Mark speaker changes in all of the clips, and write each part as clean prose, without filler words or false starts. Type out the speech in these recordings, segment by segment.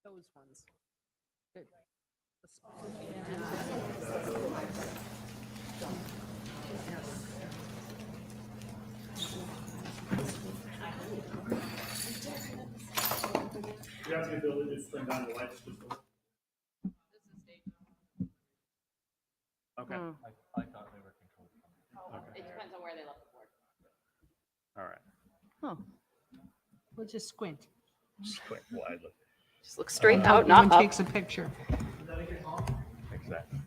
Speaker 1: Those ones. Good.
Speaker 2: You have the ability to turn down the lights just a little. Okay.
Speaker 3: I thought they were controlled.
Speaker 4: It depends on where they left the board.
Speaker 2: All right.
Speaker 1: Oh. We'll just squint.
Speaker 2: Squint widely.
Speaker 4: Just look straight
Speaker 1: When
Speaker 4: out, not
Speaker 1: one
Speaker 4: up.
Speaker 1: takes a picture.
Speaker 2: Exactly.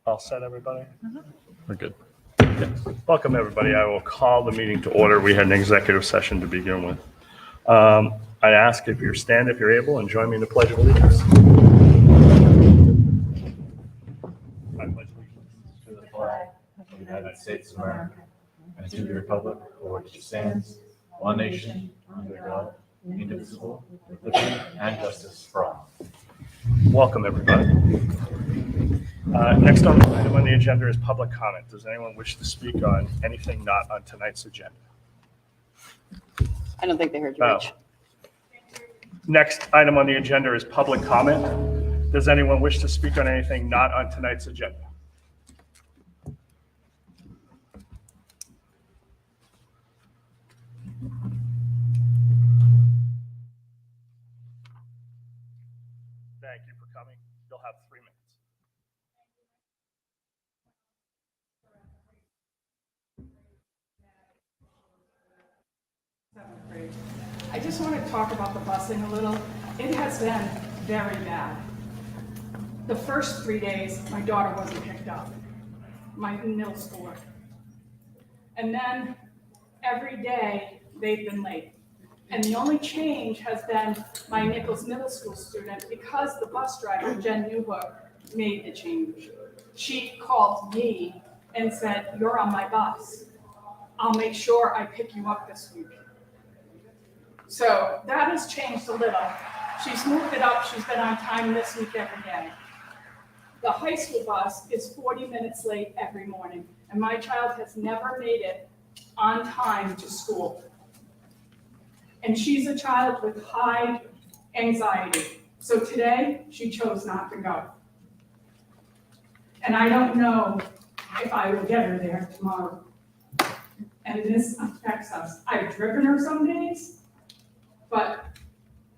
Speaker 2: All set, everybody? We're good. Okay. Welcome, everybody. I will call the meeting to order. We had an executive session to begin with. I ask if you're able, and join me in the Pledge of Allegiance. I pledge allegiance
Speaker 3: To the flag of the United States of America and to the republic for which it stands, one nation, under God, indivisible, with liberty and justice for all.
Speaker 2: Welcome, everybody. Next item on the agenda is public comment. Does anyone wish to speak on anything not on tonight's agenda?
Speaker 4: I don't think they heard you,
Speaker 2: Oh.
Speaker 4: Rich.
Speaker 2: Next item on the agenda is public comment. Does anyone wish to speak on anything not on tonight's agenda? Thank you for coming. You'll have 3 minutes.
Speaker 5: I just want to talk about the busing a little. It has been very bad. The first 3 days, my daughter wasn't picked up, my middle schooler. And then every day, they've been late. And the only change has been my Nichols Middle School student, because the bus driver, Jen Newhook, made the change. She called me and said, "You're on my bus. I'll make sure I pick you up this week." So that has changed a little. She's moved it up. She's been on time this week every day. The high school bus is 40 minutes late every morning, and my child has never made it on time to school. And she's a child with high anxiety. So today, she chose not to go. And I don't know if I will get her there tomorrow. And this affects us. I've driven her some days, but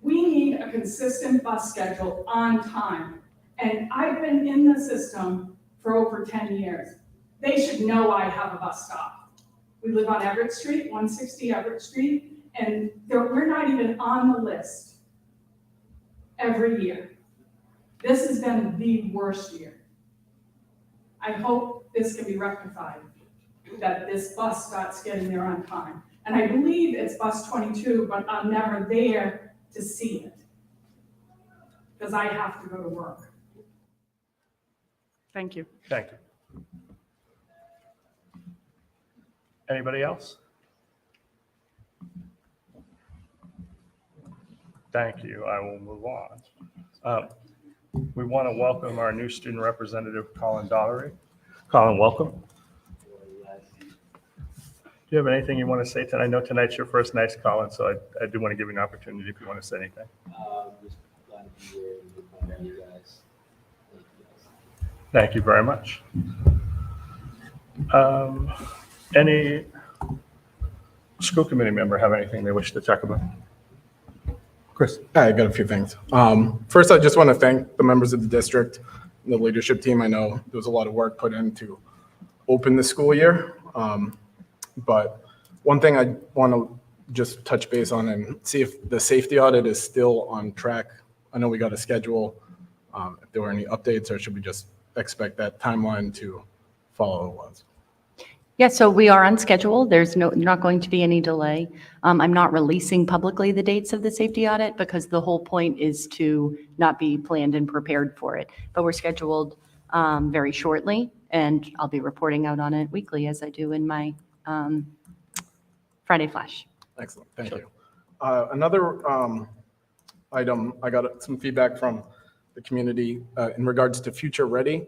Speaker 5: we need a consistent bus schedule on time. And I've been in the system for over 10 years. They should know I have a bus stop. We live on Everett Street, 160 Everett Street, and we're not even on the list every year. This has been the worst year. I hope this can be rectified, that this bus starts getting there on time. And I believe it's bus 22, but I'm never there to see it, because I have to go to work. Thank you.
Speaker 2: Thank you. Anybody else? Thank you. I will move on. We want to welcome our new student representative, Colin Dollery. Colin, welcome. Do you have anything you want to say tonight? I know tonight's your first night, Colin, so I do want to give you an opportunity if you want to say anything.
Speaker 6: Just glad to be here and be part of you guys. Thank you guys.
Speaker 2: Thank you very much. Any school committee member have anything they wish to talk about? Chris?
Speaker 7: I got a few things. First, I just want to thank the members of the district and the leadership team. I know there was a lot of work put in to open the school year. But one thing I want to just touch base on and see if the safety audit is still on track. I know we got a schedule. If there were any updates, or should we just expect that timeline to follow what it was?
Speaker 8: Yeah, so we are on schedule. There's not going to be any delay. I'm not releasing publicly the dates of the safety audit because the whole point is to not be planned and prepared for it. But we're scheduled very shortly, and I'll be reporting out on it weekly as I do in my Friday Flash.
Speaker 7: Excellent, thank you. Another item, I got some feedback from the community in regards to Future Ready.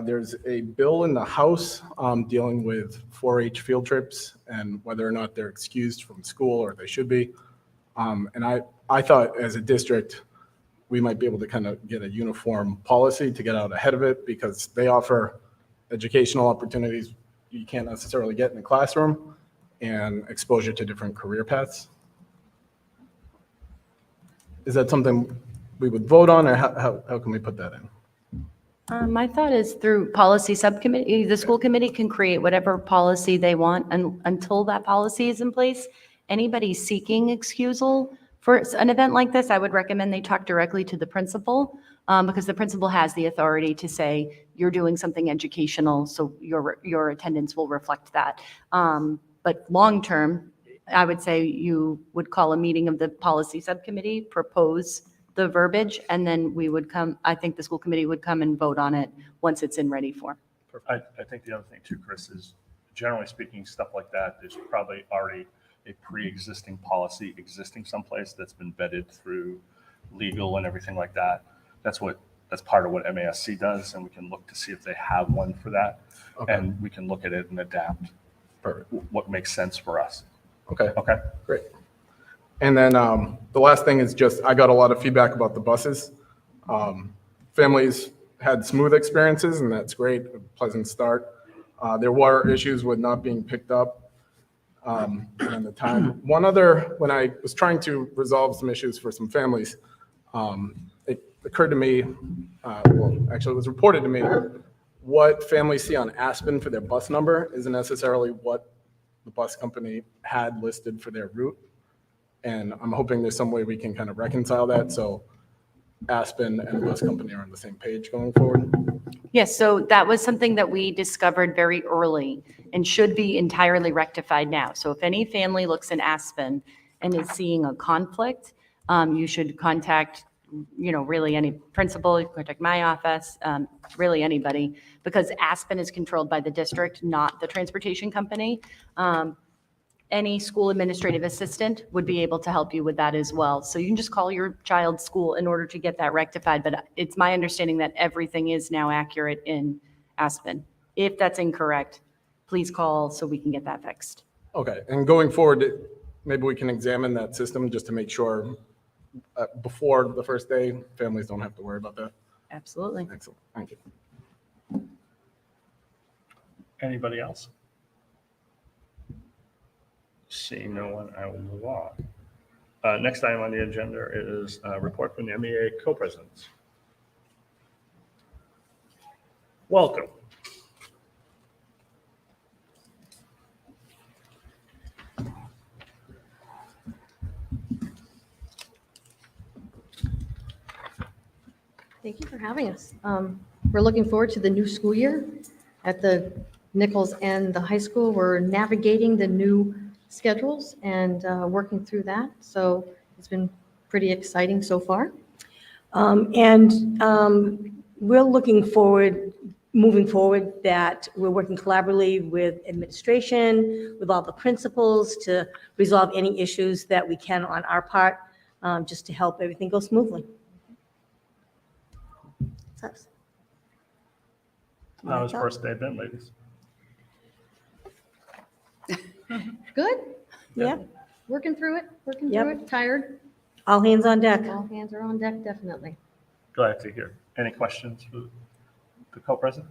Speaker 7: There's a bill in the House dealing with 4-H field trips and whether or not they're excused from school or they should be. And I thought as a district, we might be able to kind of get a uniform policy to get out ahead of it, because they offer educational opportunities you can't necessarily get in the classroom and exposure to different career paths. Is that something we would vote on, or how can we put that in?
Speaker 8: My thought is through policy subcommittee, the school committee can create whatever policy they want, and until that policy is in place, anybody seeking excusal for an event like this, I would recommend they talk directly to the principal, because the principal has the authority to say, you're doing something educational, so your attendance will reflect that. But long-term, I would say you would call a meeting of the policy subcommittee, propose the verbiage, and then we would come, I think the school committee would come and vote on it once it's in ready form.
Speaker 2: I think the other thing too, Chris, is generally speaking, stuff like that, there's probably already a pre-existing policy existing someplace that's been vetted through legal and everything like that. That's part of what MASC does, and we can look to see if they have one for that.
Speaker 7: Okay.
Speaker 2: And we can look at it and adapt
Speaker 7: Perfect.
Speaker 2: what makes sense for us.
Speaker 7: Okay.
Speaker 2: Okay?
Speaker 7: Great. And then the last thing is just, I got a lot of feedback about the buses. Families had smooth experiences, and that's great, a pleasant start. There were issues with not being picked up and the time. One other, when I was trying to resolve some issues for some families, it occurred to me, well, actually it was reported to me, what families see on Aspen for their bus number isn't necessarily what the bus company had listed for their route. And I'm hoping there's some way we can kind of reconcile that, so Aspen and the bus company are on the same page going forward.
Speaker 8: Yes, so that was something that we discovered very early and should be entirely rectified now. So if any family looks in Aspen and is seeing a conflict, you should contact, really any principal, you can contact my office, really anybody, because Aspen is controlled by the district, not the transportation company. Any school administrative assistant would be able to help you with that as well. So you can just call your child's school in order to get that rectified. But it's my understanding that everything is now accurate in Aspen. If that's incorrect, please call so we can get that fixed.
Speaker 7: Okay, and going forward, maybe we can examine that system just to make sure before the first day, families don't have to worry about that.
Speaker 8: Absolutely.
Speaker 7: Excellent, thank you.
Speaker 2: Anybody else? Seeing no one, I will move on. Next item on the agenda is a report from the MEA co-presidents. Welcome.
Speaker 9: Thank you for having us. We're looking forward to the new school year at the Nichols and the high school. We're navigating the new schedules and working through that. So it's been pretty exciting so far.
Speaker 10: We're looking forward, moving forward, that we're working collaboratively with administration, with all the principals to resolve any issues that we can on our part, just to help everything go smoothly. That's us.
Speaker 2: How has first day been, ladies?
Speaker 9: Good,
Speaker 10: Yeah,
Speaker 9: working through
Speaker 10: Yep.
Speaker 9: it, tired.
Speaker 10: all hands on deck.
Speaker 9: All hands are on deck, definitely.
Speaker 2: Glad to hear. Any questions for the co-president?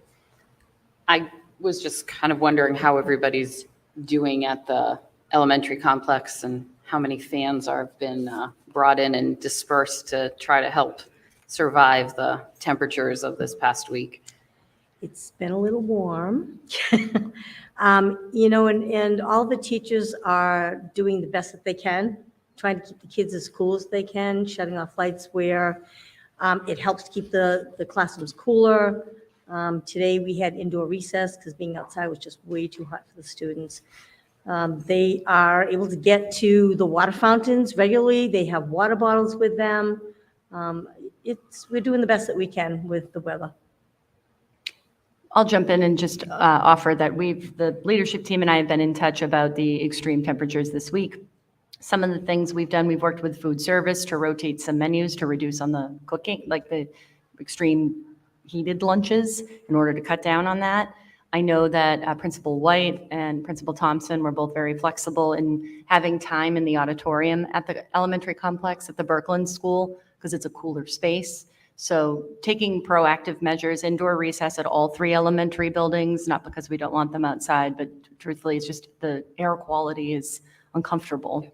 Speaker 4: I was just kind of wondering how everybody's doing at the elementary complex and how many fans are been brought in and dispersed to try to help survive the temperatures of this past week.
Speaker 10: It's been a little warm. And all the teachers are doing the best that they can, trying to keep the kids as cool as they can, shutting off lights where it helps to keep the classrooms cooler. Today, we had indoor recess because being outside was just way too hot for the students. They are able to get to the water fountains regularly. They have water bottles with them. We're doing the best that we can with the weather.
Speaker 8: I'll jump in and just offer that the leadership team and I have been in touch about the extreme temperatures this week. Some of the things we've done, we've worked with food service to rotate some menus to reduce on the cooking, like the extreme heated lunches, in order to cut down on that. I know that Principal White and Principal Thompson were both very flexible in having time in the auditorium at the elementary complex at the Birkeland School, because it's a cooler space. So taking proactive measures, indoor recess at all 3 elementary buildings, not because we don't want them outside, but truthfully, it's just the air quality is uncomfortable.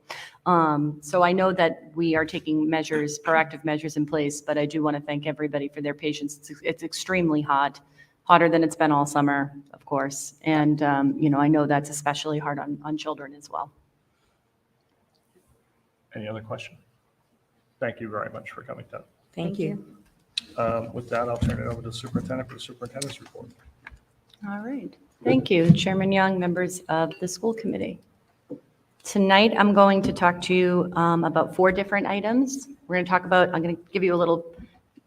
Speaker 8: So I know that we are taking measures, proactive measures in place, but I do want to thank everybody for their patience. It's extremely hot, hotter than it's been all summer, of course. And, I know that's especially hard on children as well.
Speaker 2: Any other question? Thank you very much for coming down.
Speaker 10: Thank you.
Speaker 2: With that, I'll turn it over to the superintendent for the superintendent's report.
Speaker 8: All right. Thank you, Chairman Young, members of the school committee. Tonight, I'm going to talk to you about 4 different items. I'm going to give you a little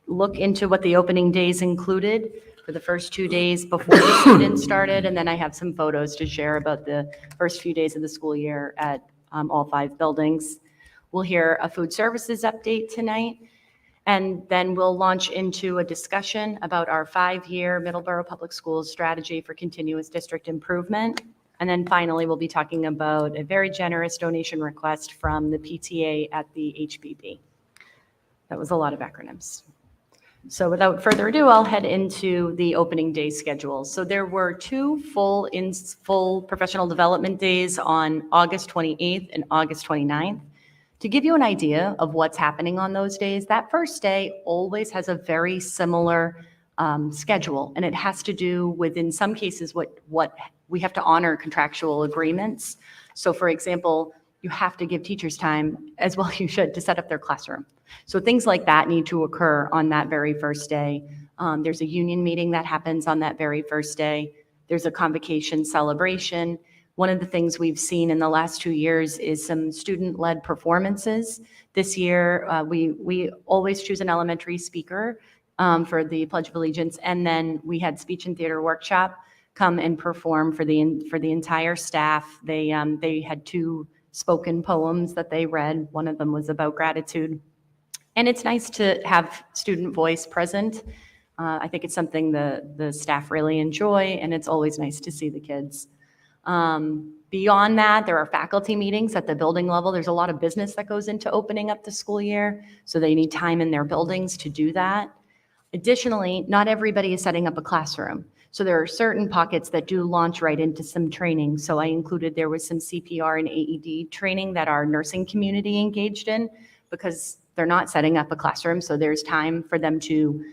Speaker 8: look into what the opening days included for the first 2 days before the students started, and then I have some photos to share about the first few days of the school year at all 5 buildings. We'll hear a food services update tonight, and then we'll launch into a discussion about our 5-year Middleborough Public Schools strategy for continuous district improvement. And then finally, we'll be talking about a very generous donation request from the PTA at the HBB. That was a lot of acronyms. So without further ado, I'll head into the opening day schedule. So there were 2 full professional development days on August 28th and August 29th. To give you an idea of what's happening on those days, that first day always has a very similar schedule, and it has to do with, in some cases, what we have to honor contractual agreements. So for example, you have to give teachers time, as well you should, to set up their classroom. So things like that need to occur on that very first day. There's a union meeting that happens on that very first day. There's a convocation celebration. One of the things we've seen in the last 2 years is some student-led performances. This year, we always choose an elementary speaker for the Pledge of Allegiance, and then we had speech and theater workshop come and perform for the entire staff. They had 2 spoken poems that they read. One of them was about gratitude. And it's nice to have student voice present. I think it's something the staff really enjoy, and it's always nice to see the kids. Beyond that, there are faculty meetings at the building level. There's a lot of business that goes into opening up the school year, so they need time in their buildings to do that. Additionally, not everybody is setting up a classroom. So there are certain pockets that do launch right into some training. So I included, there was some CPR and AED training that our nursing community engaged in, because they're not setting up a classroom. So there's time for them to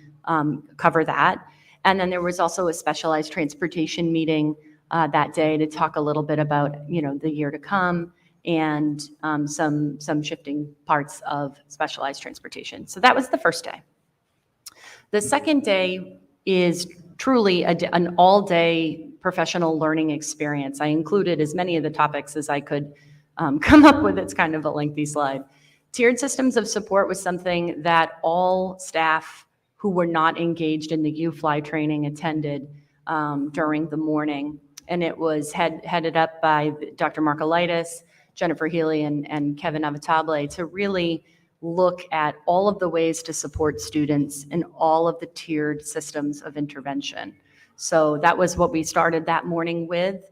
Speaker 8: cover that. And then there was also a specialized transportation meeting that day to talk a little bit about, the year to come and some shifting parts of specialized transportation. So that was the first day. The second day is truly an all-day professional learning experience. I included as many of the topics as I could come up with. It's kind of a lengthy slide. Tiered systems of support was something that all staff who were not engaged in the UFly training attended during the morning. And it was headed up by Dr. Markolitis, Jennifer Healy, and Kevin Avatable to really look at all of the ways to support students in all of the tiered systems of intervention. So that was what we started that morning with.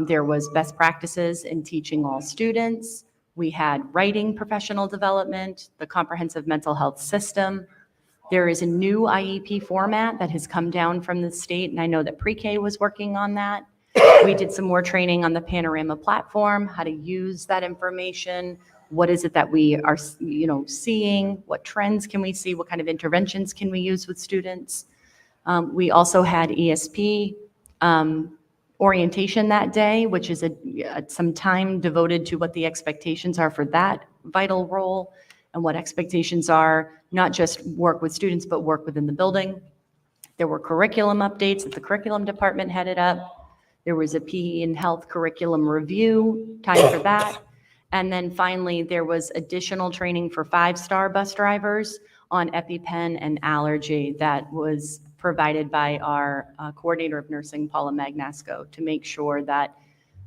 Speaker 8: There was best practices in teaching all students. We had writing professional development, the comprehensive mental health system. There is a new IEP format that has come down from the state, and I know that pre-K was working on that. We did some more training on the Panorama platform, how to use that information. What is it that we are, seeing? What trends can we see? What kind of interventions can we use with students? We also had ESP orientation that day, which is some time devoted to what the expectations are for that vital role and what expectations are, not just work with students, but work within the building. There were curriculum updates that the curriculum department headed up. There was a PE and health curriculum review, time for that. And then finally, there was additional training for 5-star bus drivers on EpiPen and allergy that was provided by our coordinator of nursing, Paula Magnasco, to make sure that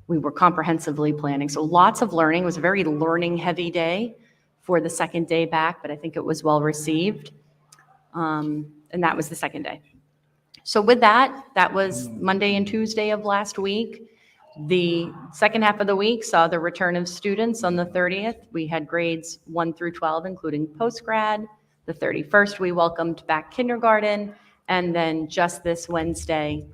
Speaker 8: we were comprehensively planning. So lots of learning. It was a very learning-heavy day for the second day back, but I think it was well received. And that was the second day. So with that was Monday and Tuesday of last week. The second half of the week saw the return of students on the 30th. We had grades 1 through 12, including post-grad, The 31st, we welcomed back kindergarten. And then just this Wednesday,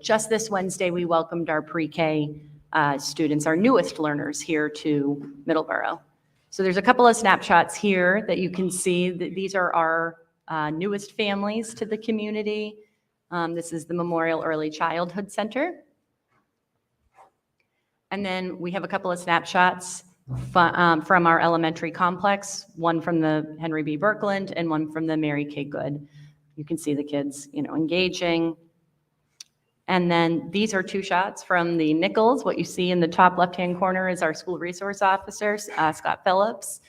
Speaker 8: just this Wednesday, we welcomed our pre-K students, our newest learners here to Middleborough. So there's a couple of snapshots here that you can see. These are our newest families to the community. This is the Memorial Early Childhood Center. And then we have a couple of snapshots from our elementary complex, one from the Henry B. Birkeland and one from the Mary K. Good. You can see the kids, engaging. And then these are two shots from the Nichols. What you see in the top left-hand corner is our school resource officer, Scott Phillips.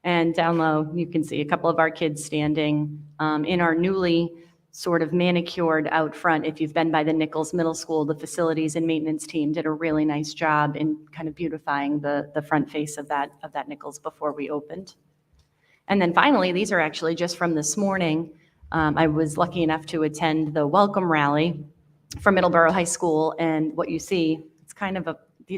Speaker 8: And down low, you can see a couple of our kids standing in our newly sort of manicured out front. If you've been by the Nichols Middle School, the facilities and maintenance team did a really nice job in kind of beautifying the front face of that Nichols before we opened. And then finally, these are actually just from this morning. I was lucky enough to attend the welcome rally from Middleborough High School, and what you see, it's kind of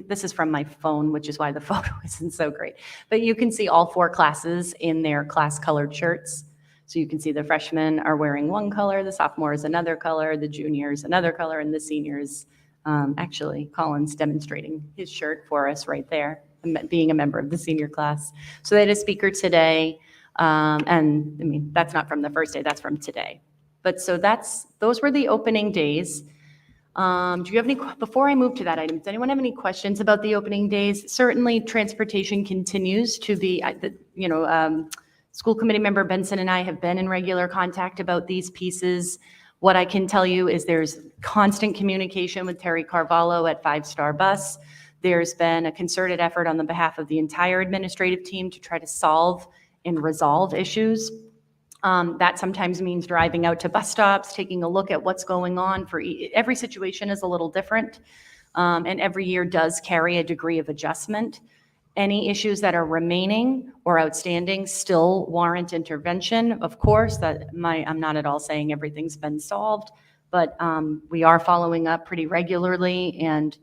Speaker 8: this is from my phone, which is why the photo isn't so great, but you can see all 4 classes in their class colored shirts. So you can see the freshmen are wearing one color, the sophomores another color, the juniors another color, and the seniors, actually Colin's demonstrating his shirt for us right there, being a member of the senior class. So they had a speaker today, and I mean, that's not from the first day, that's from today. But so those were the opening days. Do you have any, before I move to that item, does anyone have any questions about the opening days? Certainly transportation continues to be, school committee member Benson and I have been in regular contact about these pieces. What I can tell you is there's constant communication with Terry Carvalho at 5 Star Bus. There's been a concerted effort on the behalf of the entire administrative team to try to solve and resolve issues. That sometimes means driving out to bus stops, taking a look at what's going on. Every situation is a little different, and every year does carry a degree of adjustment. Any issues that are remaining or outstanding still warrant intervention. Of course, I'm not at all saying everything's been solved, but we are following up pretty regularly, and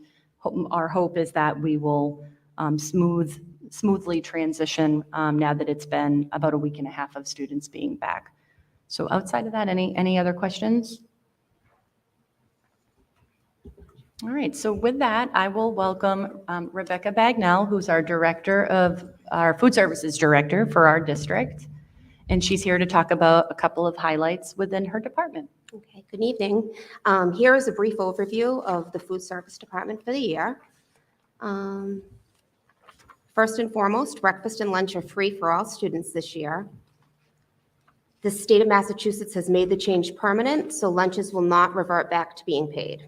Speaker 8: our hope is that we will smoothly transition now that it's been about a week and a half of students being back. So outside of that, any other questions? All right, so with that, I will welcome Rebecca Bagnell, who's our food services director for our district. And she's here to talk about a couple of highlights within her department.
Speaker 11: Okay, good evening. Here is a brief overview of the food service department for the year. First and foremost, breakfast and lunch are free for all students this year. The state of Massachusetts has made the change permanent, so lunches will not revert back to being paid.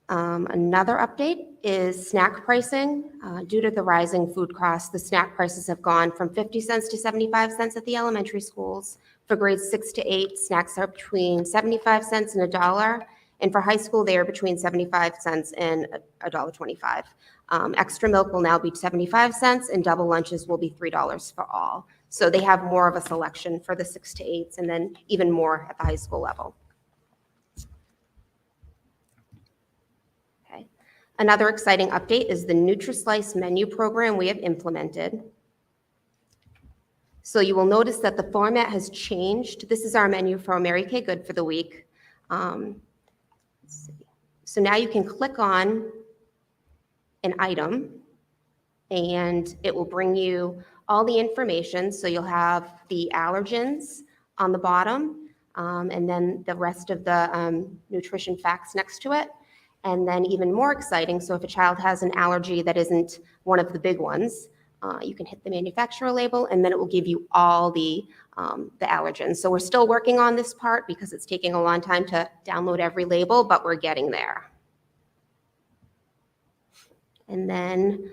Speaker 11: Another update is snack pricing. Due to the rising food costs, the snack prices have gone from 50 cents to 75 cents at the elementary schools. For grades 6 to 8, snacks are between 75 cents and $1. And for high school, they are between 75 cents and $1.25. Extra milk will now be 75 cents, and double lunches will be $3 for all. So they have more of a selection for the 6 to 8s, and then even more at the high school level. Okay. Another exciting update is the NutriSlice menu program we have implemented. So you will notice that the format has changed. This is our menu for Mary K. Good for the week. So now you can click on an item and it will bring you all the information. So you'll have the allergens on the bottom and then the rest of the nutrition facts next to it. And then even more exciting, so if a child has an allergy that isn't one of the big ones, you can hit the manufacturer label and then it will give you all the allergens. So we're still working on this part because it's taking a long time to download every label, but we're getting there. And then,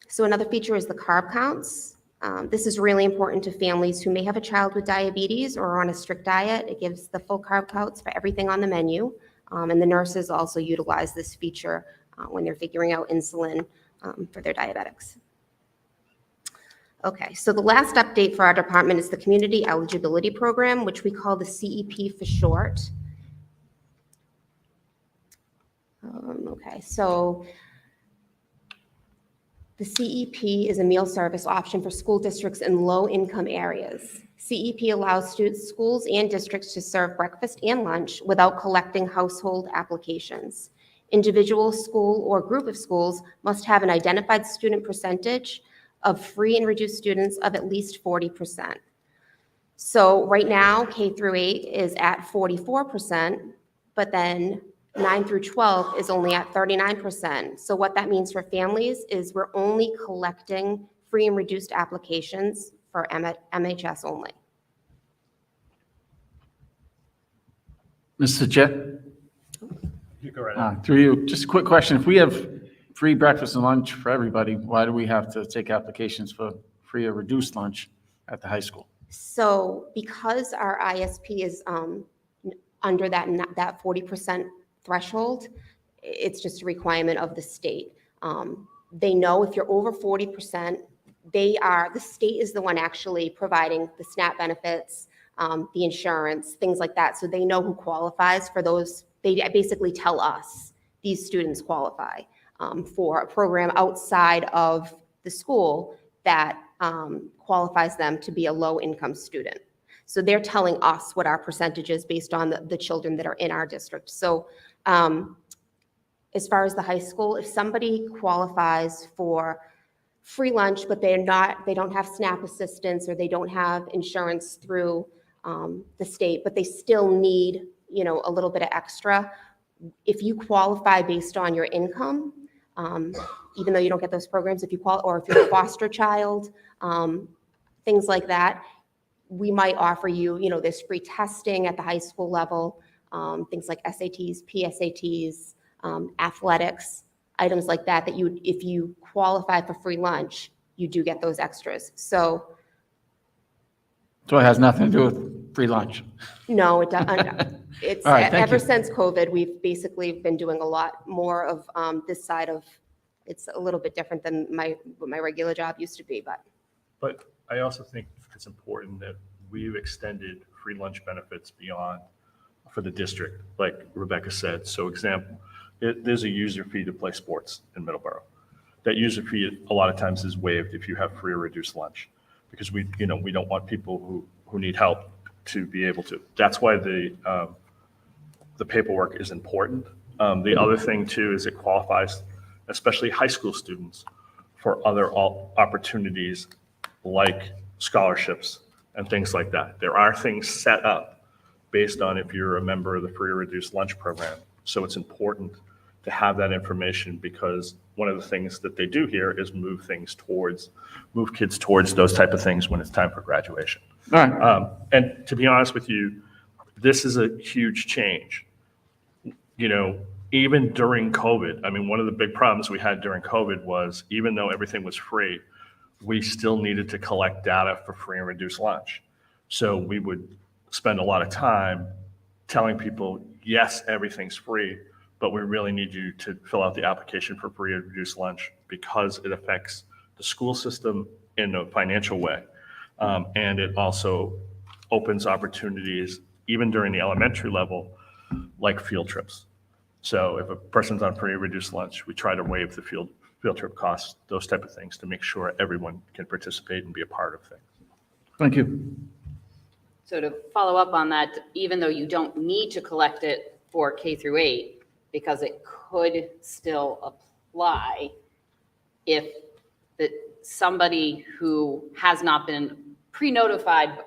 Speaker 11: so another feature is the carb counts. This is really important to families who may have a child with diabetes or are on a strict diet. It gives the full carb counts for everything on the menu. And the nurses also utilize this feature when they're figuring out insulin for their diabetics. Okay, so the last update for our department is the Community Eligibility Program, which we call the CEP for short. Okay, so The CEP is a meal service option for school districts in low-income areas. CEP allows students, schools, and districts to serve breakfast and lunch without collecting household applications. Individual school or group of schools must have an identified student percentage of free and reduced students of at least 40%. So right now, K through 8 is at 44%, but then 9 through 12 is only at 39%. So what that means for families is we're only collecting free and reduced applications for MHS only.
Speaker 12: Mr. Chair,
Speaker 2: You go right ahead.
Speaker 12: through you, just a quick question. If we have free breakfast and lunch for everybody, why do we have to take applications for free or reduced lunch at the high school?
Speaker 11: So because our ISP is under that 40% threshold, it's just a requirement of the state. They know if you're over 40%, the state is the one actually providing the SNAP benefits, the insurance, things like that. So they know who qualifies for those. They basically tell us these students qualify for a program outside of the school that qualifies them to be a low-income student. So they're telling us what our percentage is based on the children that are in our district. So as far as the high school, if somebody qualifies for free lunch, but they don't have SNAP assistance or they don't have insurance through the state, but they still need, a little bit of extra. If you qualify based on your income, even though you don't get those programs, if you're a foster child, things like that, we might offer you, this free testing at the high school level, things like SATs, PSATs, athletics, items like that, if you qualify for free lunch, you do get those extras. So
Speaker 12: So it has nothing to do with free lunch?
Speaker 11: no, it doesn't. It's
Speaker 12: All right, thank
Speaker 11: ever
Speaker 12: you.
Speaker 11: since COVID, we've basically been doing a lot more of this side of, it's a little bit different than what my regular job used to be, but.
Speaker 2: But I also think it's important that we've extended free lunch benefits beyond for the district, like Rebecca said. So example, there's a user fee to play sports in Middleborough. That user fee a lot of times is waived if you have free or reduced lunch, because we don't want people who need help to be able to. That's why the paperwork is important. The other thing too is it qualifies, especially high school students, for other opportunities like scholarships and things like that. There are things set up based on if you're a member of the free or reduced lunch program. So it's important to have that information, because one of the things that they do here is move kids towards those type of things when it's time for graduation.
Speaker 12: All right.
Speaker 2: And to be honest with you, this is a huge change. Even during COVID, one of the big problems we had during COVID was, even though everything was free, we still needed to collect data for free and reduced lunch. So we would spend a lot of time telling people, yes, everything's free, but we really need you to fill out the application for free or reduced lunch, because it affects the school system in a financial way. And it also opens opportunities, even during the elementary level, like field trips. So if a person's on free or reduced lunch, we try to waive the field trip costs, those type of things, to make sure everyone can participate and be a part of things.
Speaker 12: Thank you.
Speaker 4: So to follow up on that, even though you don't need to collect it for K through 8, because it could still apply if somebody who has not been pre-notified,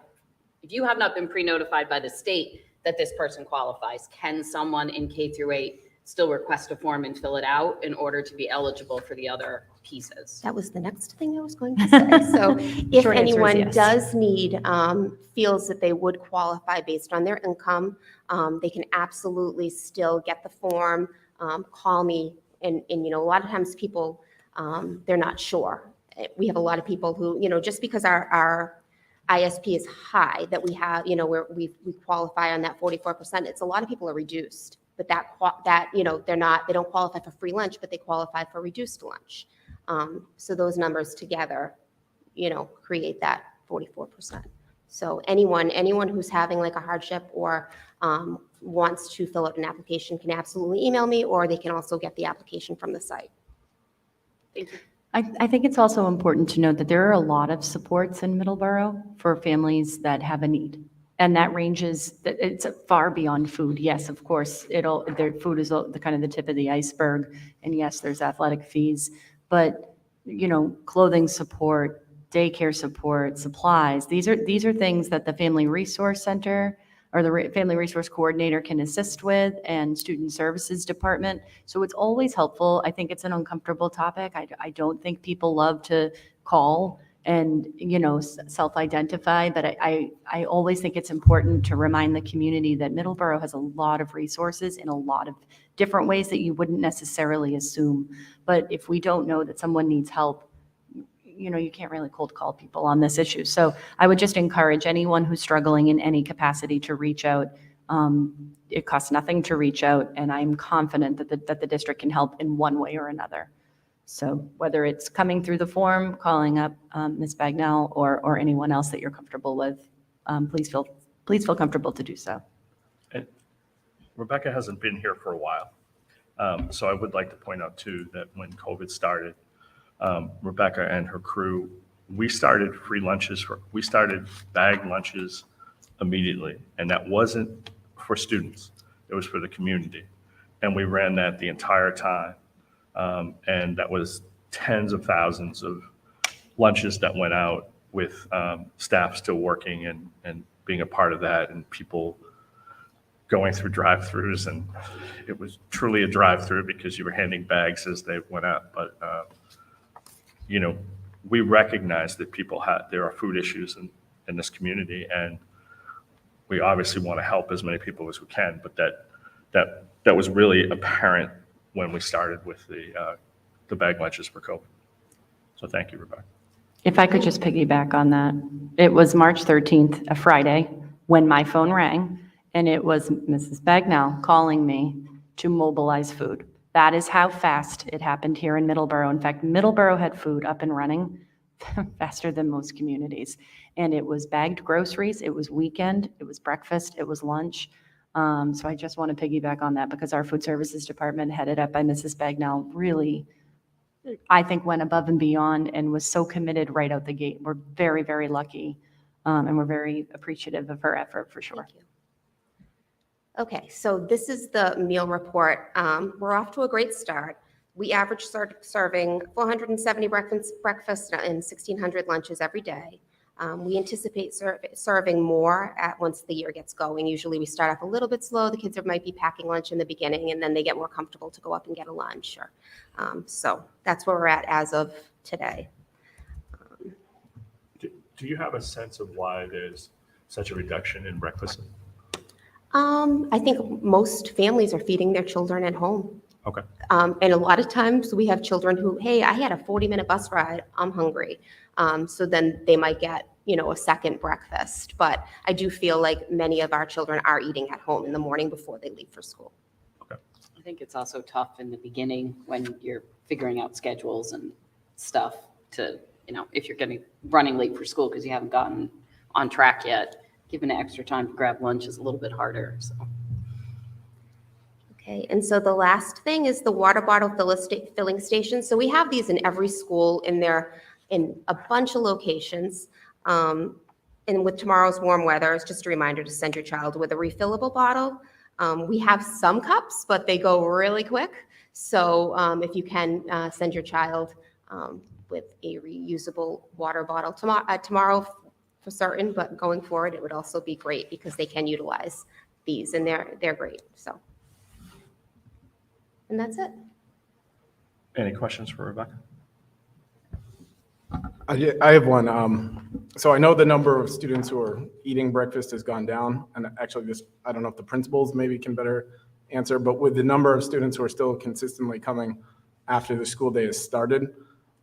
Speaker 4: if you have not been pre-notified by the state that this person qualifies, can someone in K through 8 still request a form and fill it out in order to be eligible for the other pieces?
Speaker 11: That was the next thing I was going to say. So if
Speaker 8: Short answer is
Speaker 11: anyone
Speaker 8: yes.
Speaker 11: does need, feels that they would qualify based on their income, they can absolutely still get the form, call me. And a lot of times people, they're not sure. We have a lot of people who, just because our ISP is high, that we have, where we qualify on that 44%, it's a lot of people are reduced. But they don't qualify for free lunch, but they qualify for reduced lunch. So those numbers together, create that 44%. So anyone who's having like a hardship or wants to fill out an application can absolutely email me, or they can also get the application from the site.
Speaker 4: Thank you.
Speaker 8: I think it's also important to note that there are a lot of supports in Middleborough for families that have a need. And that ranges, it's far beyond food. Yes, of course, their food is the kind of the tip of the iceberg. And yes, there's athletic fees, but, clothing support, daycare support, supplies, these are things that the Family Resource Center or the Family Resource Coordinator can assist with, and Student Services Department. So it's always helpful. I think it's an uncomfortable topic. I don't think people love to call and, self-identify, but I always think it's important to remind the community that Middleborough has a lot of resources in a lot of different ways that you wouldn't necessarily assume. But if we don't know that someone needs help, you can't really cold call people on this issue. So I would just encourage anyone who's struggling in any capacity to reach out. It costs nothing to reach out, and I'm confident that the district can help in one way or another. So whether it's coming through the form, calling up Ms. Bagnell, or anyone else that you're comfortable with, please feel comfortable to do so.
Speaker 2: And Rebecca hasn't been here for a while. So I would like to point out too that when COVID started, Rebecca and her crew, we started we started bag lunches immediately. And that wasn't for students, it was for the community. And we ran that the entire time. And that was tens of thousands of lunches that went out with staff still working and being a part of that, and people going through drive-throughs. And it was truly a drive-through because you were handing bags as they went out. But, we recognize that there are food issues in this community, and we obviously want to help as many people as we can. But that was really apparent when we started with the bag lunches for COVID. So thank you, Rebecca.
Speaker 8: If I could just piggyback on that. It was March 13th, a Friday, when my phone rang, and it was Mrs. Bagnell calling me to mobilize food. That is how fast it happened here in Middleborough. In fact, Middleborough had food up and running faster than most communities. And it was bagged groceries, it was weekend, it was breakfast, it was lunch. So I just want to piggyback on that because our food services department, headed up by Mrs. Bagnell, really, I think, went above and beyond and was so committed right out the gate. We're very, very lucky, and we're very appreciative of her effort for sure.
Speaker 11: Thank you. Okay, so this is the meal report. We're off to a great start. We average serving 470 breakfasts and 1,600 lunches every day. We anticipate serving more once the year gets going. Usually we start off a little bit slow. The kids might be packing lunch in the beginning, and then they get more comfortable to go up and get a lunch. So that's where we're at as of today.
Speaker 2: Do you have a sense of why there's such a reduction in breakfast?
Speaker 11: I think most families are feeding their children at home.
Speaker 2: Okay.
Speaker 11: And a lot of times we have children who, hey, I had a 40-minute bus ride, I'm hungry. So then they might get, a second breakfast. But I do feel like many of our children are eating at home in the morning before they leave for school.
Speaker 2: Okay.
Speaker 4: I think it's also tough in the beginning when you're figuring out schedules and stuff to, if you're running late for school because you haven't gotten on track yet, giving it extra time to grab lunch is a little bit harder. So.
Speaker 11: Okay, and so the last thing is the water bottle filling station. So we have these in every school in a bunch of locations. And with tomorrow's warm weather, it's just a reminder to send your child with a refillable bottle. We have some cups, but they go really quick. So if you can send your child with a reusable water bottle tomorrow for certain, but going forward, it would also be great because they can utilize these and they're great. So, and that's it.
Speaker 2: Any questions for Rebecca?
Speaker 7: I have one. So I know the number of students who are eating breakfast has gone down, and actually I don't know if the principals maybe can better answer, but with the number of students who are still consistently coming after the school day has started,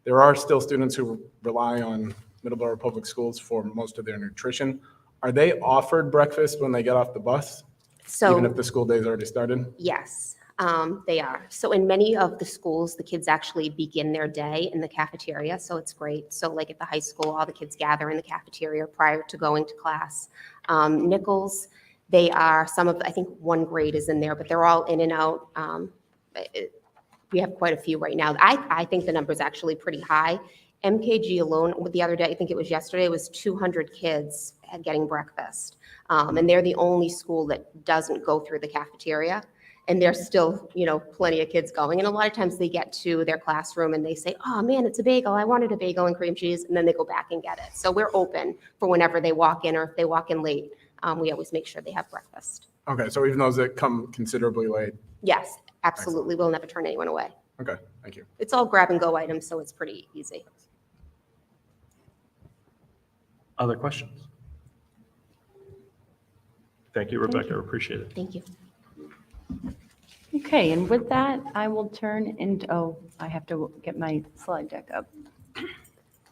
Speaker 7: there are still students who rely on Middleborough Public Schools for most of their nutrition. Are they offered breakfast when they get off the bus,
Speaker 11: So
Speaker 7: even if the school day is already started?
Speaker 11: yes, they are. So in many of the schools, the kids actually begin their day in the cafeteria, so it's great. So like at the high school, all the kids gather in the cafeteria prior to going to class. Nichols, they are I think one grade is in there, but they're all in and out. we have quite a few right now. I think the number is actually pretty high. MKG alone, the other day, I think it was yesterday, was 200 kids getting breakfast. And they're the only school that doesn't go through the cafeteria. And there's still, plenty of kids going. And a lot of times they get to their classroom and they say, oh man, it's a bagel. I wanted a bagel and cream cheese. And then they go back and get it. So we're open for whenever they walk in, or if they walk in late, we always make sure they have breakfast.
Speaker 7: Okay, so even those that come considerably late.
Speaker 11: Yes, absolutely. We'll never turn anyone away.
Speaker 7: Okay, thank you.
Speaker 11: It's all grab and go items, so it's pretty easy.
Speaker 2: Other questions? Thank you, Rebecca. Appreciate it.
Speaker 11: Thank you.
Speaker 8: Okay, and with that, I will turn into, I have to get my slide deck up.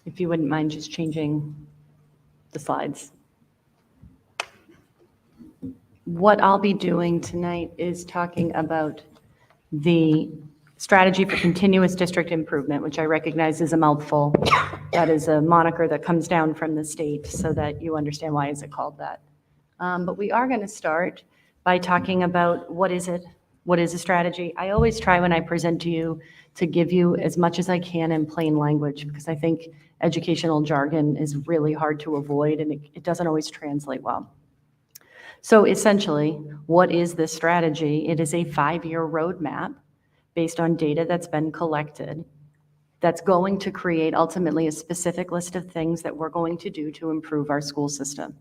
Speaker 8: If you wouldn't mind just changing the slides. What I'll be doing tonight is talking about the strategy for continuous district improvement, which I recognize is a mouthful. That is a moniker that comes down from the state so that you understand why is it called that. But we are going to start by talking about what is it? What is a strategy? I always try when I present to you to give you as much as I can in plain language, because I think educational jargon is really hard to avoid and it doesn't always translate well. So essentially, what is this strategy? It is a 5-year roadmap based on data that's been collected that's going to create ultimately a specific list of things that we're going to do to improve our school system.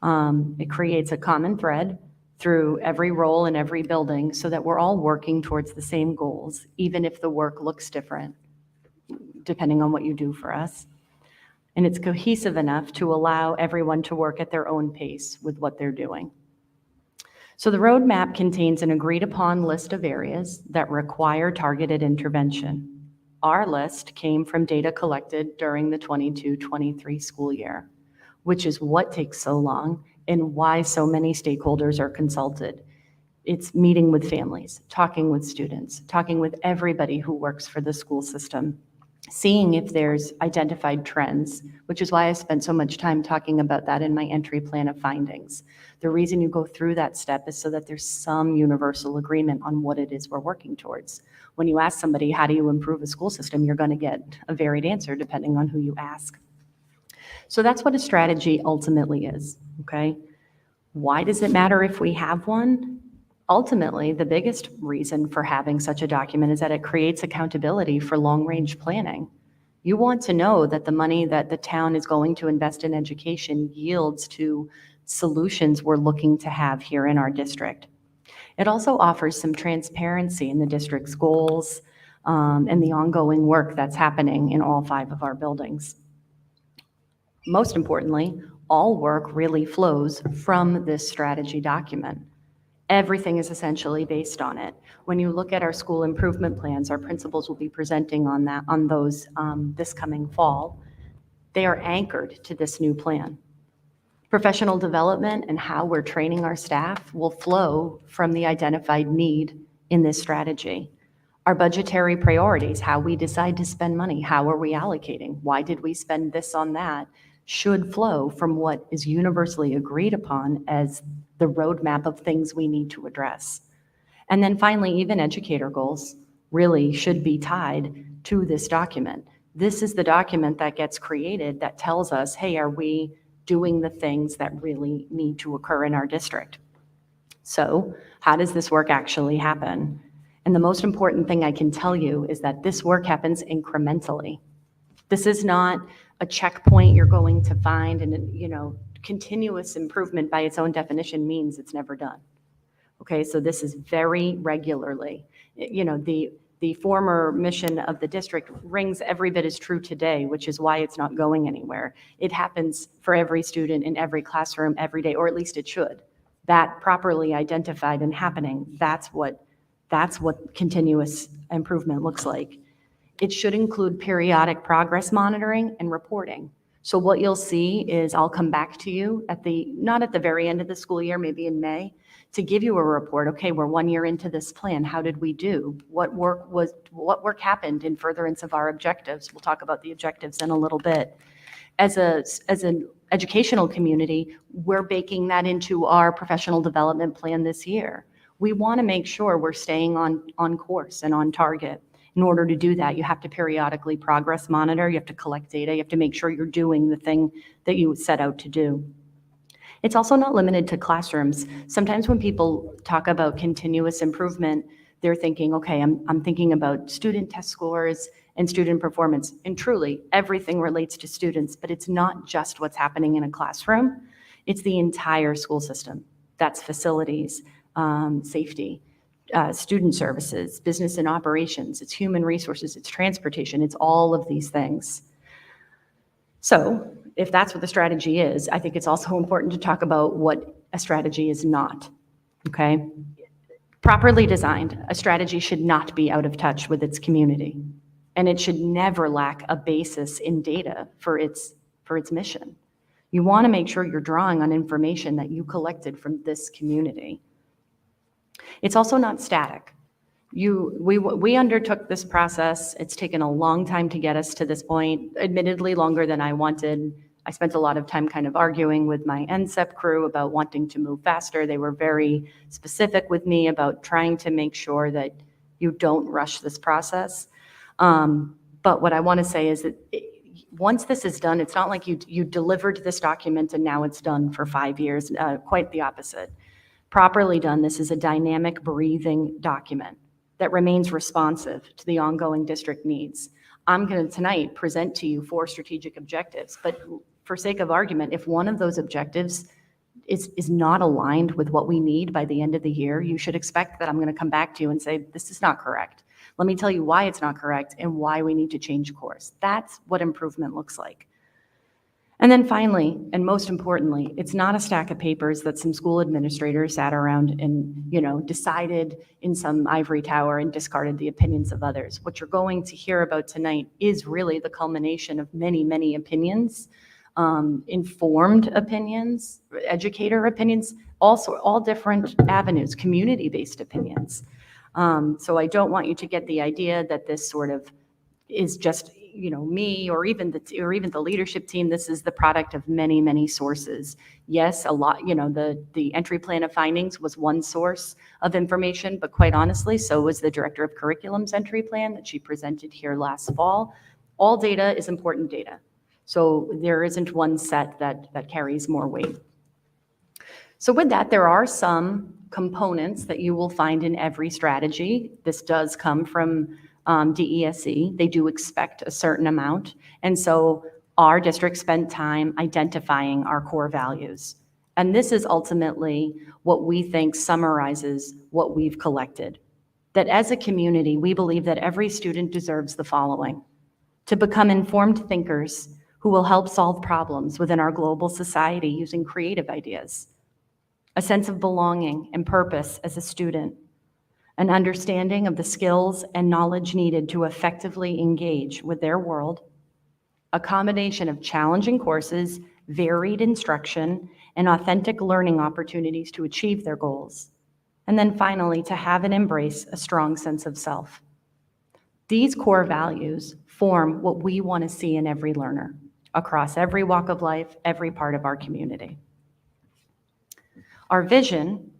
Speaker 8: It creates a common thread through every role in every building so that we're all working towards the same goals, even if the work looks different, depending on what you do for us. And it's cohesive enough to allow everyone to work at their own pace with what they're doing. So the roadmap contains an agreed upon list of areas that require targeted intervention. Our list came from data collected during the 22-23 school year, which is what takes so long and why so many stakeholders are consulted. It's meeting with families, talking with students, talking with everybody who works for the school system, seeing if there's identified trends, which is why I spent so much time talking about that in my entry plan of findings. The reason you go through that step is so that there's some universal agreement on what it is we're working towards. When you ask somebody, how do you improve a school system, you're going to get a varied answer depending on who you ask. So that's what a strategy ultimately is, okay? Why does it matter if we have one? Ultimately, the biggest reason for having such a document is that it creates accountability for long-range planning. You want to know that the money that the town is going to invest in education yields to solutions we're looking to have here in our district. It also offers some transparency in the district's goals and the ongoing work that's happening in all 5 of our buildings. Most importantly, all work really flows from this strategy document. Everything is essentially based on it. When you look at our school improvement plans, our principals will be presenting on those this coming fall. They are anchored to this new plan. Professional development and how we're training our staff will flow from the identified need in this strategy. Our budgetary priorities, how we decide to spend money, how are we allocating, why did we spend this on that, should flow from what is universally agreed upon as the roadmap of things we need to address. And then finally, even educator goals really should be tied to this document. This is the document that gets created that tells us, hey, are we doing the things that really need to occur in our district? So how does this work actually happen? And the most important thing I can tell you is that this work happens incrementally. This is not a checkpoint you're going to find, and continuous improvement by its own definition means it's never done. Okay, so this is very regularly. The former mission of the district rings every bit as true today, which is why it's not going anywhere. It happens for every student in every classroom every day, or at least it should. That properly identified and happening, that's what continuous improvement looks like. It should include periodic progress monitoring and reporting. So what you'll see is I'll come back to you not at the very end of the school year, maybe in May, to give you a report. Okay, we're 1 year into this plan. How did we do? What work happened in furtherance of our objectives? We'll talk about the objectives in a little bit. As an educational community, we're baking that into our professional development plan this year. We want to make sure we're staying on course and on target. In order to do that, you have to periodically progress monitor, you have to collect data, you have to make sure you're doing the thing that you set out to do. It's also not limited to classrooms. Sometimes when people talk about continuous improvement, they're thinking, okay, I'm thinking about student test scores and student performance. And truly, everything relates to students, but it's not just what's happening in a classroom. It's the entire school system. That's facilities, safety, student services, business and operations, it's human resources, it's transportation, it's all of these things. So if that's what the strategy is, I think it's also important to talk about what a strategy is not, okay? Properly designed, a strategy should not be out of touch with its community, and it should never lack a basis in data for its mission. You want to make sure you're drawing on information that you collected from this community. It's also not static. We undertook this process. It's taken a long time to get us to this point, admittedly longer than I wanted. I spent a lot of time kind of arguing with my NCEP crew about wanting to move faster. They were very specific with me about trying to make sure that you don't rush this process. But what I want to say is that once this is done, it's not like you delivered this document and now it's done for 5 years, quite the opposite. Properly done, this is a dynamic, breathing document that remains responsive to the ongoing district needs. I'm going to tonight present to you 4 strategic objectives, but for sake of argument, if one of those objectives is not aligned with what we need by the end of the year, you should expect that I'm going to come back to you and say, this is not correct. Let me tell you why it's not correct and why we need to change course. That's what improvement looks like. And then finally, and most importantly, it's not a stack of papers that some school administrators sat around and, decided in some ivory tower and discarded the opinions of others. What you're going to hear about tonight is really the culmination of many, many opinions, informed opinions, educator opinions, also all different avenues, community-based opinions. So I don't want you to get the idea that this sort of is just me or even the leadership team. This is the product of many, many sources. Yes, a lot, the entry plan of findings was one source of information, but quite honestly, so was the director of curriculum's entry plan that she presented here last fall. All data is important data. So there isn't one set that carries more weight. So with that, there are some components that you will find in every strategy. This does come from DESE. They do expect a certain amount. And so our district spent time identifying our core values. And this is ultimately what we think summarizes what we've collected. That as a community, we believe that every student deserves the following: to become informed thinkers who will help solve problems within our global society using creative ideas, a sense of belonging and purpose as a student, an understanding of the skills and knowledge needed to effectively engage with their world, a combination of challenging courses, varied instruction, and authentic learning opportunities to achieve their goals, and then finally, to have and embrace a strong sense of self. These core values form what we want to see in every learner, across every walk of life, every part of our community. Our vision,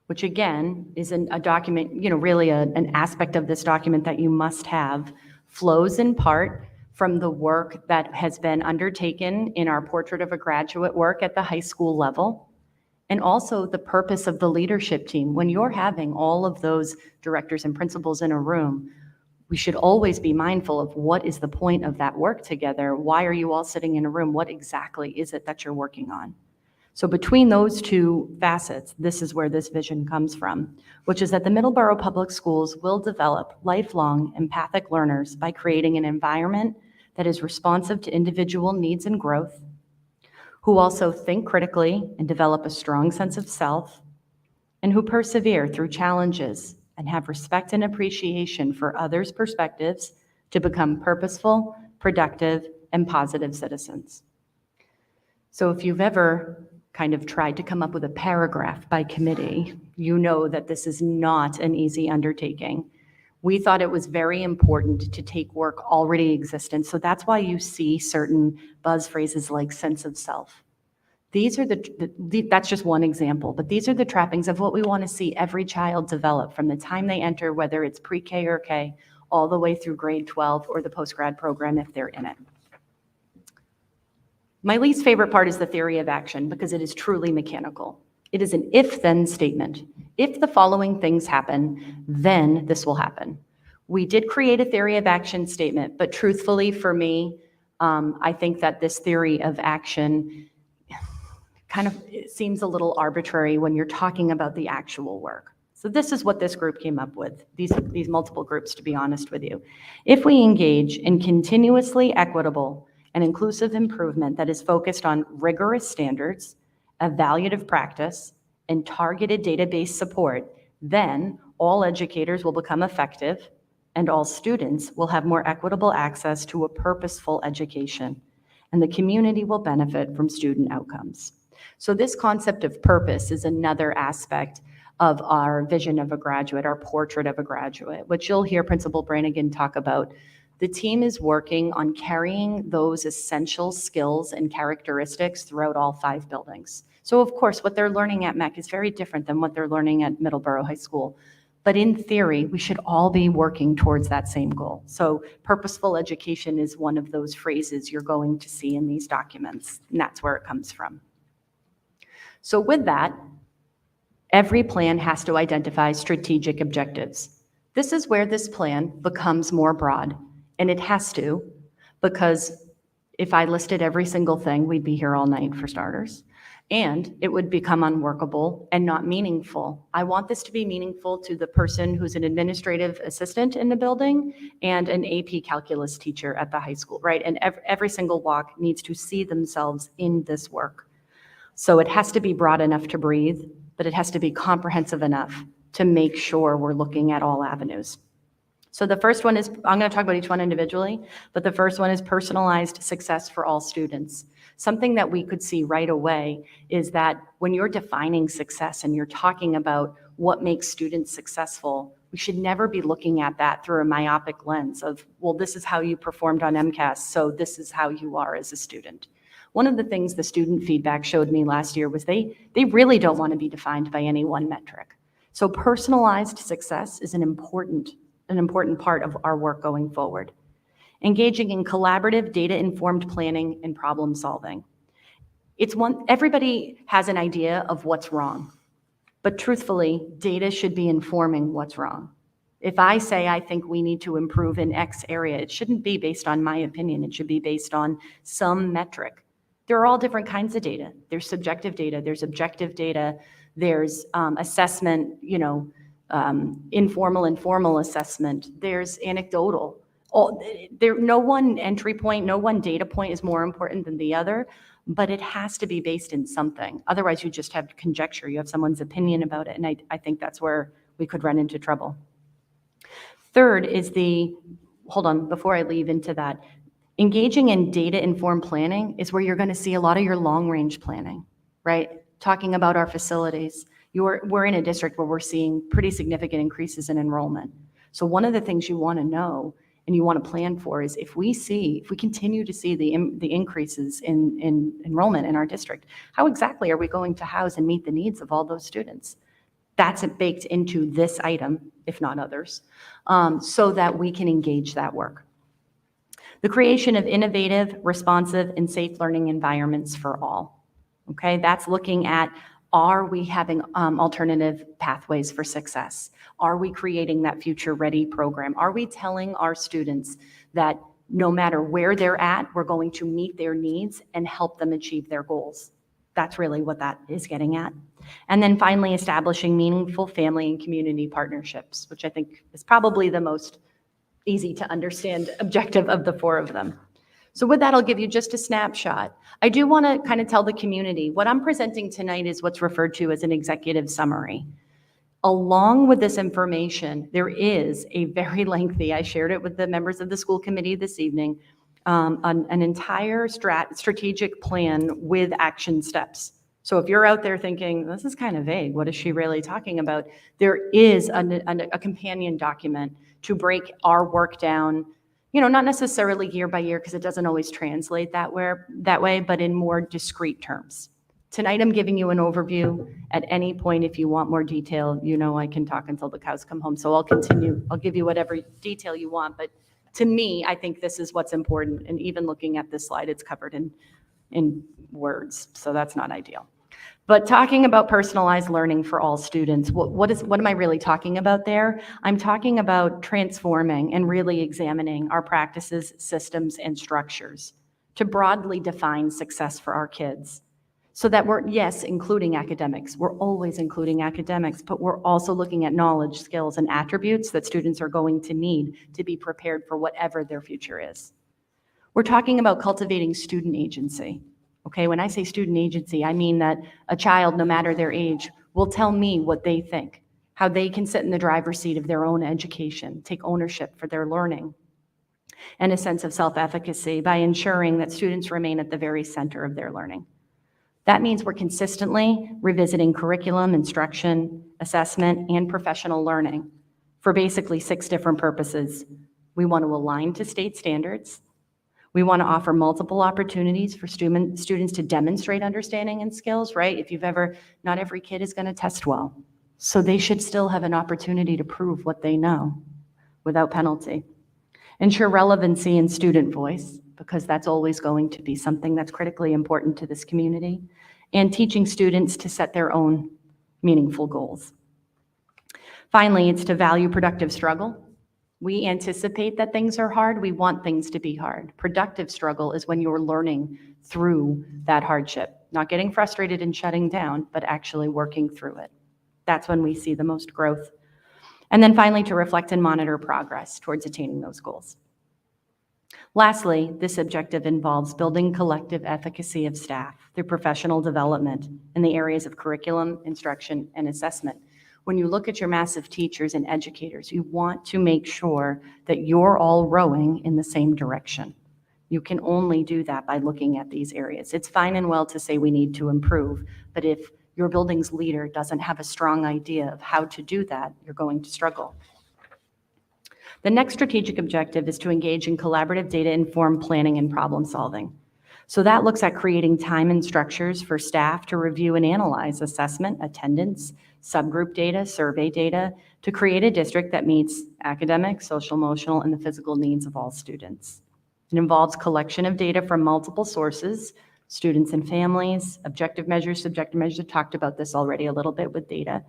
Speaker 8: which again is a document, really an aspect of this document that you must have, flows in part from the work that has been undertaken in our Portrait of a Graduate work at the high school level, and also the purpose of the leadership team. When you're having all of those directors and principals in a room, we should always be mindful of what is the point of that work together. Why are you all sitting in a room? What exactly is it that you're working on? So between those two facets, this is where this vision comes from, which is that the Middleborough Public Schools will develop lifelong empathic learners by creating an environment that is responsive to individual needs and growth, who also think critically and develop a strong sense of self, and who persevere through challenges and have respect and appreciation for others' perspectives to become purposeful, productive, and positive citizens. So if you've ever kind of tried to come up with a paragraph by committee, you know that this is not an easy undertaking. We thought it was very important to take work already existent. So that's why you see certain buzz phrases like sense of self. These are that's just one example, but these are the trappings of what we want to see every child develop from the time they enter, whether it's pre-K or K, all the way through grade 12 or the post-grad program if they're in it. My least favorite part is the theory of action because it is truly mechanical. It is an if-then statement. If the following things happen, then this will happen. We did create a theory of action statement, but truthfully for me, I think that this theory of action kind of it seems a little arbitrary when you're talking about the actual work. So this is what this group came up with, these multiple groups, to be honest with you. If we engage in continuously equitable and inclusive improvement that is focused on rigorous standards, evaluative practice, and targeted database support, then all educators will become effective and all students will have more equitable access to a purposeful education, and the community will benefit from student outcomes. So this concept of purpose is another aspect of our vision of a graduate, our portrait of a graduate, which you'll hear Principal Brannigan talk about. The team is working on carrying those essential skills and characteristics throughout all 5 buildings. So of course, what they're learning at MEC is very different than what they're learning at Middleborough High School. But in theory, we should all be working towards that same goal. So purposeful education is one of those phrases you're going to see in these documents, and that's where it comes from. So with that, every plan has to identify strategic objectives. This is where this plan becomes more broad, and it has to, because if I listed every single thing, we'd be here all night for starters, and it would become unworkable and not meaningful. I want this to be meaningful to the person who's an administrative assistant in the building and an AP calculus teacher at the high school, right? And every single walk needs to see themselves in this work. So it has to be broad enough to breathe, but it has to be comprehensive enough to make sure we're looking at all avenues. So the first one is, I'm going to talk about each one individually, but the first one is personalized success for all students. Something that we could see right away is that when you're defining success and you're talking about what makes students successful, we should never be looking at that through a myopic lens of, well, this is how you performed on MCAS, so this is how you are as a student. One of the things the student feedback showed me last year was they really don't want to be defined by any one metric. So personalized success is an important part of our work going forward. Engaging in collaborative, data-informed planning and problem solving. Everybody has an idea of what's wrong, but truthfully, data should be informing what's wrong. If I say I think we need to improve in X area, it shouldn't be based on my opinion. It should be based on some metric. There are all different kinds of data. There's subjective data, there's objective data, there's assessment, informal and formal assessment, there's anecdotal. No one entry point, no one data point is more important than the other, but it has to be based in something. Otherwise, you just have conjecture. You have someone's opinion about it, and I think that's where we could run into trouble. Third is hold on, before I leave into that, engaging in data-informed planning is where you're going to see a lot of your long-range planning, right? Talking about our facilities. We're in a district where we're seeing pretty significant increases in enrollment. So one of the things you want to know and you want to plan for is if we continue to see the increases in enrollment in our district, how exactly are we going to house and meet the needs of all those students? That's baked into this item, if not others, so that we can engage that work. The creation of innovative, responsive, and safe learning environments for all. Okay, that's looking at, are we having alternative pathways for success? Are we creating that future ready program? Are we telling our students that no matter where they're at, we're going to meet their needs and help them achieve their goals? That's really what that is getting at. And then finally, establishing meaningful family and community partnerships, which I think is probably the most easy to understand objective of the 4 of them. So with that, I'll give you just a snapshot. I do want to kind of tell the community, what I'm presenting tonight is what's referred to as an executive summary. Along with this information, there is a very lengthy, I shared it with the members of the school committee this evening, an entire strategic plan with action steps. So if you're out there thinking, this is kind of vague, what is she really talking about? There is a companion document to break our work down, not necessarily year by year, because it doesn't always translate that way, but in more discrete terms. Tonight, I'm giving you an overview. At any point, if you want more detail, you know I can talk until the cows come home. So I'll continue. I'll give you whatever detail you want. But to me, I think this is what's important. And even looking at this slide, it's covered in words. So that's not ideal. But talking about personalized learning for all students, what am I really talking about there? I'm talking about transforming and really examining our practices, systems, and structures to broadly define success for our kids. So that we're, yes, including academics. We're always including academics, but we're also looking at knowledge, skills, and attributes that students are going to need to be prepared for whatever their future is. We're talking about cultivating student agency. Okay, when I say student agency, I mean that a child, no matter their age, will tell me what they think, how they can sit in the driver's seat of their own education, take ownership for their learning, and a sense of self-efficacy by ensuring that students remain at the very center of their learning. That means we're consistently revisiting curriculum, instruction, assessment, and professional learning for basically 6 different purposes. We want to align to state standards. We want to offer multiple opportunities for students to demonstrate understanding and skills, right? If you've ever, not every kid is going to test well. So they should still have an opportunity to prove what they know without penalty. Ensure relevancy and student voice, because that's always going to be something that's critically important to this community, and teaching students to set their own meaningful goals. Finally, it's to value productive struggle. We anticipate that things are hard. We want things to be hard. Productive struggle is when you're learning through that hardship, not getting frustrated and shutting down, but actually working through it. That's when we see the most growth. And then finally, to reflect and monitor progress towards attaining those goals. Lastly, this objective involves building collective efficacy of staff through professional development in the areas of curriculum, instruction, and assessment. When you look at your mass of teachers and educators, you want to make sure that you're all rowing in the same direction. You can only do that by looking at these areas. It's fine and well to say we need to improve, but if your building's leader doesn't have a strong idea of how to do that, you're going to struggle. The next strategic objective is to engage in collaborative data-informed planning and problem solving. So that looks at creating time and structures for staff to review and analyze assessment, attendance, subgroup data, survey data, to create a district that meets academic, social, emotional, and the physical needs of all students. It involves collection of data from multiple sources, students and families, objective measures, subjective measures. I've talked about this already a little bit with data,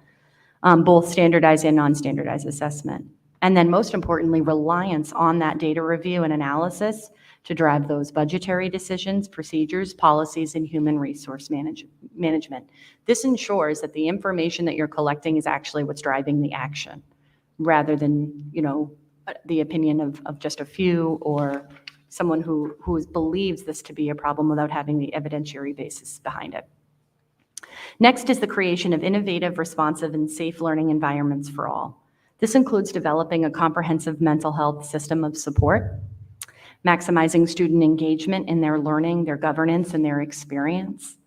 Speaker 8: both standardized and non-standardized assessment. And then most importantly, reliance on that data review and analysis to drive those budgetary decisions, procedures, policies, and human resource management. This ensures that the information that you're collecting is actually what's driving the action, rather than, the opinion of just a few or someone who believes this to be a problem without having the evidentiary basis behind it. Next is the creation of innovative, responsive, and safe learning environments for all. This includes developing a comprehensive mental health system of support, maximizing student engagement in their learning, their governance, and their experience.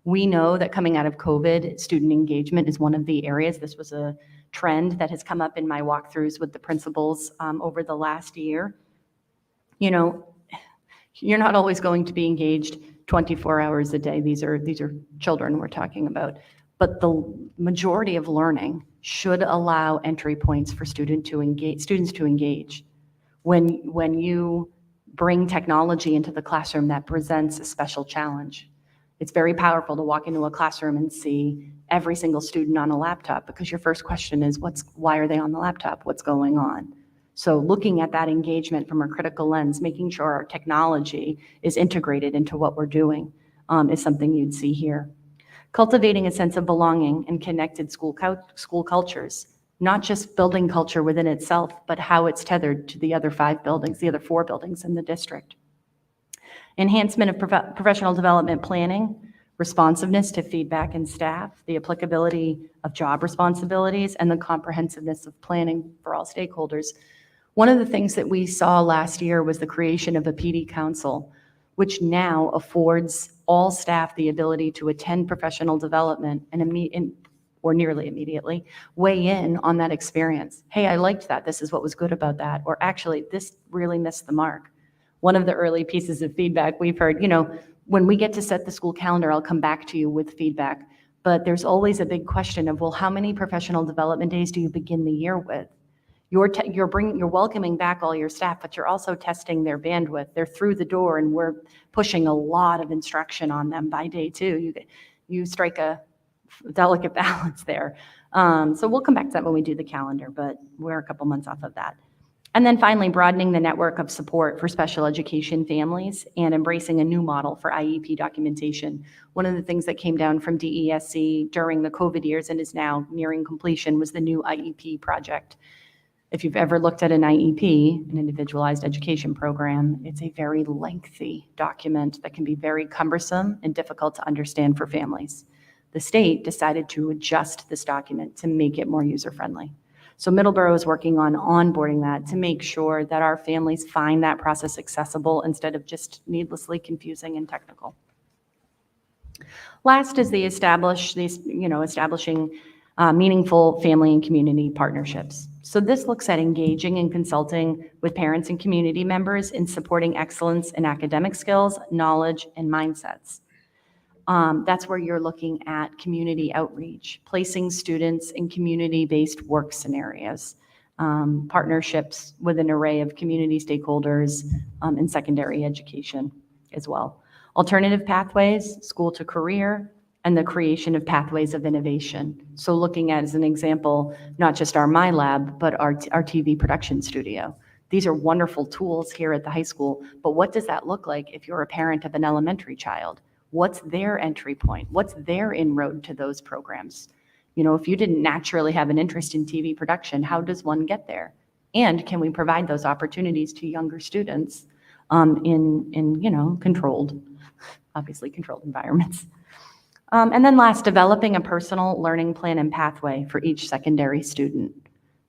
Speaker 8: We know that coming out of COVID, student engagement is one of the areas. This was a trend that has come up in my walkthroughs with the principals over the last year. You're not always going to be engaged 24 hours a day. These are children we're talking about. But the majority of learning should allow entry points for students to engage. When you bring technology into the classroom, that presents a special challenge. It's very powerful to walk into a classroom and see every single student on a laptop, because your first question is, why are they on the laptop? What's going on? So looking at that engagement from a critical lens, making sure our technology is integrated into what we're doing is something you'd see here. Cultivating a sense of belonging and connected school cultures, not just building culture within itself, but how it's tethered to the other 4 buildings in the district. Enhancement of professional development planning, responsiveness to feedback and staff, the applicability of job responsibilities, and the comprehensiveness of planning for all stakeholders. One of the things that we saw last year was the creation of a PD council, which now affords all staff the ability to attend professional development and or nearly immediately weigh in on that experience. Hey, I liked that. This is what was good about that. Or actually, this really missed the mark. One of the early pieces of feedback we've heard, when we get to set the school calendar, I'll come back to you with feedback. But there's always a big question of, well, how many professional development days do you begin the year with? You're welcoming back all your staff, but you're also testing their bandwidth. They're through the door, and we're pushing a lot of instruction on them by day 2. You strike a delicate balance there. So we'll come back to that when we do the calendar, but we're a couple months off of that. And then finally, broadening the network of support for special education families and embracing a new model for IEP documentation. One of the things that came down from DESC during the COVID years and is now nearing completion was the new IEP project. If you've ever looked at an IEP, an individualized education program, it's a very lengthy document that can be very cumbersome and difficult to understand for families. The state decided to adjust this document to make it more user-friendly. So Middleborough is working on onboarding that to make sure that our families find that process accessible instead of just needlessly confusing and technical. Last is establishing meaningful family and community partnerships. So this looks at engaging and consulting with parents and community members in supporting excellence in academic skills, knowledge, and mindsets. That's where you're looking at community outreach, placing students in community-based work scenarios, partnerships with an array of community stakeholders in secondary education as well. Alternative pathways, school to career, and the creation of pathways of innovation. So looking at, as an example, not just our MyLab, but our TV production studio. These are wonderful tools here at the high school, but what does that look like if you're a parent of an elementary child? What's their entry point? What's their inroad to those programs? If you didn't naturally have an interest in TV production, how does one get there? And can we provide those opportunities to younger students in controlled, obviously controlled environments? And then last, developing a personal learning plan and pathway for each secondary student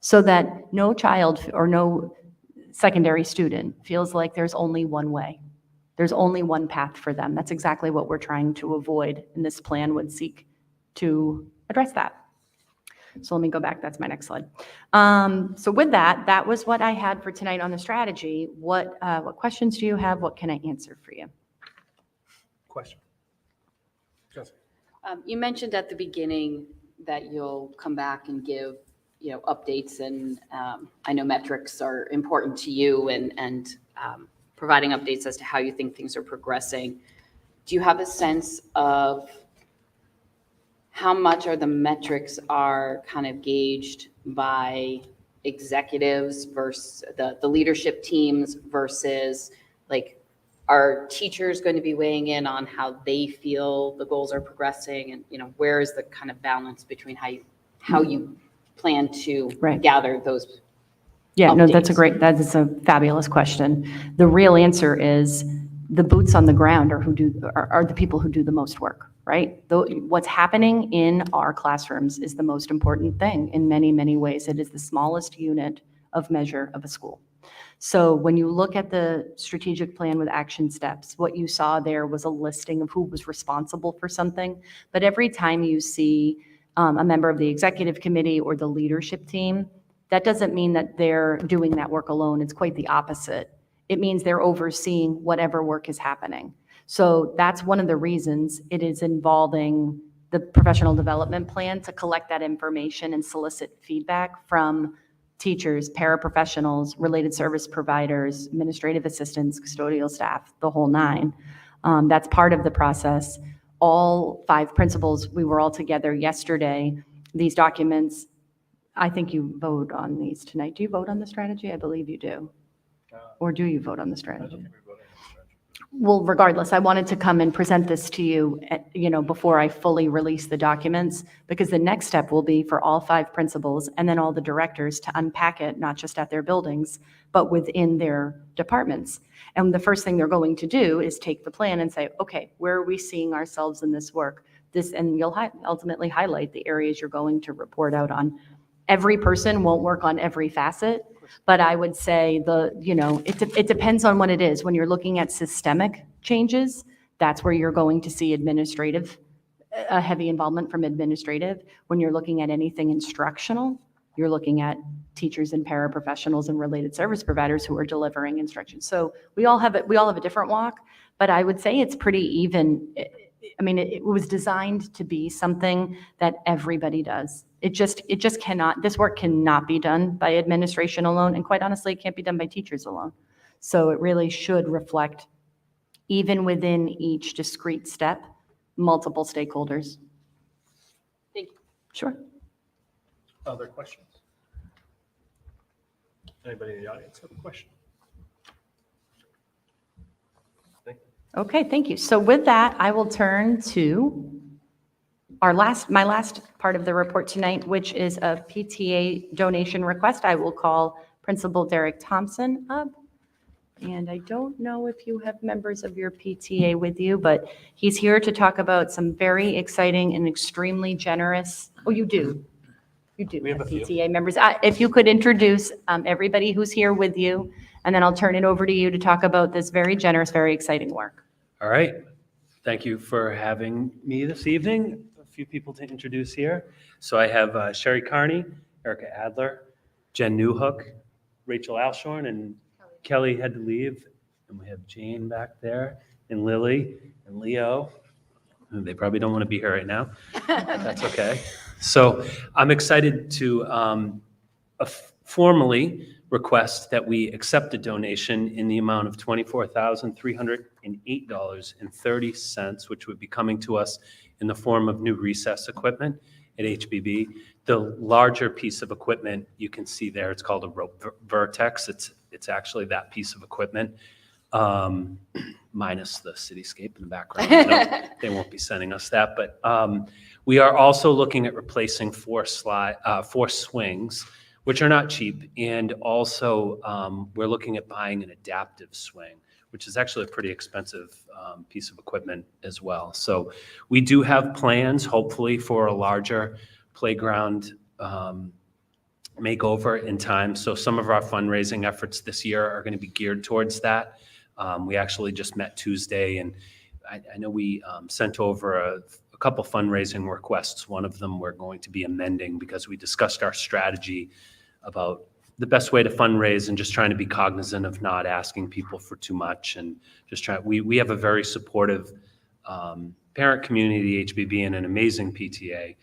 Speaker 8: so that no child or no secondary student feels like there's only one way. There's only one path for them. That's exactly what we're trying to avoid, and this plan would seek to address that. So let me go back. That's my next slide. So with that was what I had for tonight on the strategy. What questions do you have? What can I answer for you?
Speaker 7: Question. Jessica.
Speaker 4: You mentioned at the beginning that you'll come back and give, updates, and I know metrics are important to you, and providing updates as to how you think things are progressing. Do you have a sense of how much are the metrics are kind of gauged by executives versus the leadership teams versus are teachers going to be weighing in on how they feel the goals are progressing, and where is the kind of balance between how you plan to gather those?
Speaker 8: Yeah, no, that
Speaker 4: updates?
Speaker 8: is a fabulous question. The real answer is the boots on the ground are the people who do the most work, right? What's happening in our classrooms is the most important thing in many, many ways. It is the smallest unit of measure of a school. So when you look at the strategic plan with action steps, what you saw there was a listing of who was responsible for something. But every time you see a member of the executive committee or the leadership team, that doesn't mean that they're doing that work alone. It's quite the opposite. It means they're overseeing whatever work is happening. So that's one of the reasons it is involving the professional development plan to collect that information and solicit feedback from teachers, paraprofessionals, related service providers, administrative assistants, custodial staff, the whole nine. That's part of the process. All 5 principals, we were all together yesterday. These documents, I think you vote on these tonight. Do you vote on the strategy? I believe you do. Or do you vote on the strategy? Well, regardless, I wanted to come and present this to you, before I fully release the documents, because the next step will be for all 5 principals and then all the directors to unpack it, not just at their buildings, but within their departments. And the first thing they're going to do is take the plan and say, okay, where are we seeing ourselves in this work? And you'll ultimately highlight the areas you're going to report out on. Every person won't work on every facet, but I would say it depends on what it is. When you're looking at systemic changes, that's where you're going to see a heavy involvement from administrative. When you're looking at anything instructional, you're looking at teachers and paraprofessionals and related service providers who are delivering instruction. So we all have a different walk, but I would say it's pretty even. I mean, it was designed to be something that everybody does. It just cannot, this work cannot be done by administration alone, and quite honestly, it can't be done by teachers alone. So it really should reflect, even within each discrete step, multiple stakeholders.
Speaker 4: Thank you.
Speaker 8: Sure.
Speaker 2: Other questions? Anybody in the audience have a question? Thank you.
Speaker 8: Okay, thank you. So with that, I will turn to my last part of the report tonight, which is a PTA donation request. I will call Principal Derek Thompson up. And I don't know if you have members of your PTA with you, but he's here to talk about some very exciting and extremely generous, oh, you do. You do have PTA members. If you could introduce everybody who's here with you, and then I'll turn it over to you to talk about this very generous, very exciting work.
Speaker 13: All right. Thank you for having me this evening. A few people to introduce here. So I have Sherry Carney, Erica Adler, Jen Newhook, Rachel Alshorn, and Kelly had to leave. And we have Jane back there, and Lily, and Leo. They probably don't want to be here right now. That's okay. So I'm excited to formally request that we accept a donation in the amount of $24,308.30, which would be coming to us in the form of new recess equipment at HBB. The larger piece of equipment you can see there, it's called a rope Vertex. It's actually that piece of equipment, minus the cityscape in the background. No, they won't be sending us that, but we are also looking at replacing four swings, which are not cheap, and also we're looking at buying an adaptive swing, which is actually a pretty expensive piece of equipment as well. So we do have plans, hopefully, for a larger playground makeover in time. So some of our fundraising efforts this year are going to be geared towards that. We actually just met Tuesday, and I know we sent over a couple fundraising requests. One of them we're going to be amending because we discussed our strategy about the best way to fundraise and just trying to be cognizant of not asking people for too much, and just we have a very supportive parent community, HBB, and an amazing PTA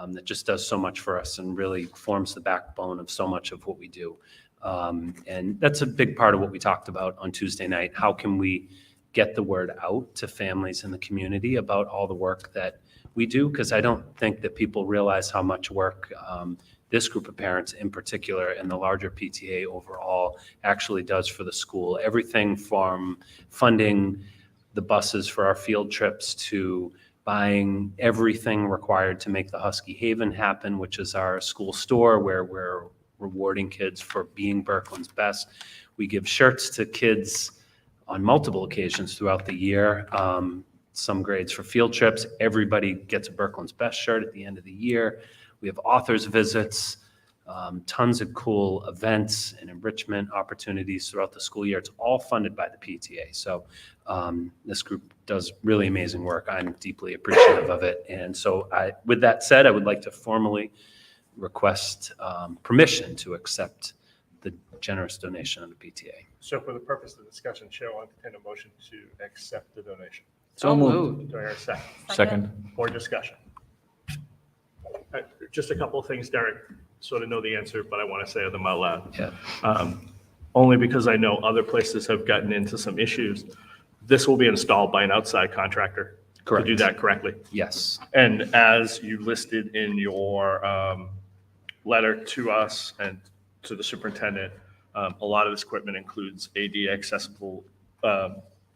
Speaker 13: that just does so much for us and really forms the backbone of so much of what we do. And that's a big part of what we talked about on Tuesday night. How can we get the word out to families in the community about all the work that we do? Because I don't think that people realize how much work this group of parents in particular and the larger PTA overall actually does for the school. Everything from funding the buses for our field trips to buying everything required to make the Husky Haven happen, which is our school store where we're rewarding kids for being Berkland's best. We give shirts to kids on multiple occasions throughout the year. Some grades for field trips. Everybody gets a Berkland's best shirt at the end of the year. We have authors visits, tons of cool events and enrichment opportunities throughout the school year. It's all funded by the PTA. So this group does really amazing work. I'm deeply appreciative of it. And so with that said, I would like to formally request permission to accept the generous donation of the PTA.
Speaker 2: So for the purpose of the discussion, Chair will entertain a motion to accept the donation.
Speaker 12: So moved.
Speaker 2: Do I hear a second?
Speaker 3: Second.
Speaker 2: Board discussion. Just a couple of things, Derek, sort of know the answer, but I want to say them out loud.
Speaker 13: Yeah.
Speaker 2: Only because I know other places have gotten into some issues. This will be installed by an outside contractor.
Speaker 13: Correct.
Speaker 2: To do that correctly.
Speaker 13: Yes.
Speaker 2: And as you listed in your letter to us and to the superintendent, a lot of this equipment includes ADA accessible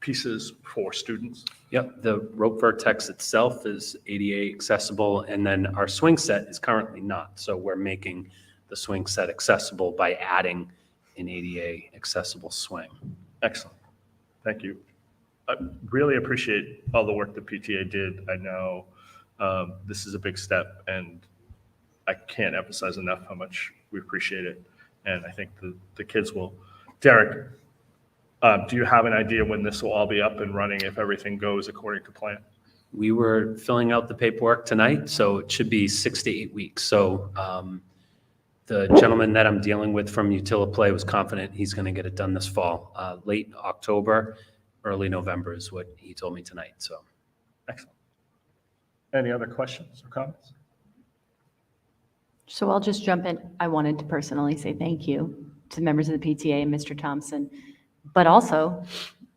Speaker 2: pieces for students.
Speaker 13: Yep, the rope Vertex itself is ADA accessible, and then our swing set is currently not. So we're making the swing set accessible by adding an ADA accessible swing.
Speaker 2: Excellent. Thank you. I really appreciate all the work the PTA did. I know this is a big step, and I can't emphasize enough how much we appreciate it. And I think the kids will. Derek, do you have an idea when this will all be up and running if everything goes according to plan?
Speaker 13: We were filling out the paperwork tonight, so it should be 6 to 8 weeks. So the gentleman that I'm dealing with from Utila Play was confident he's going to get it done this fall. Late October early November is what he told me tonight, so.
Speaker 2: Excellent. Any other questions or comments?
Speaker 8: So I'll just jump in. I wanted to personally say thank you to members of the PTA and Mr. Thompson. But also,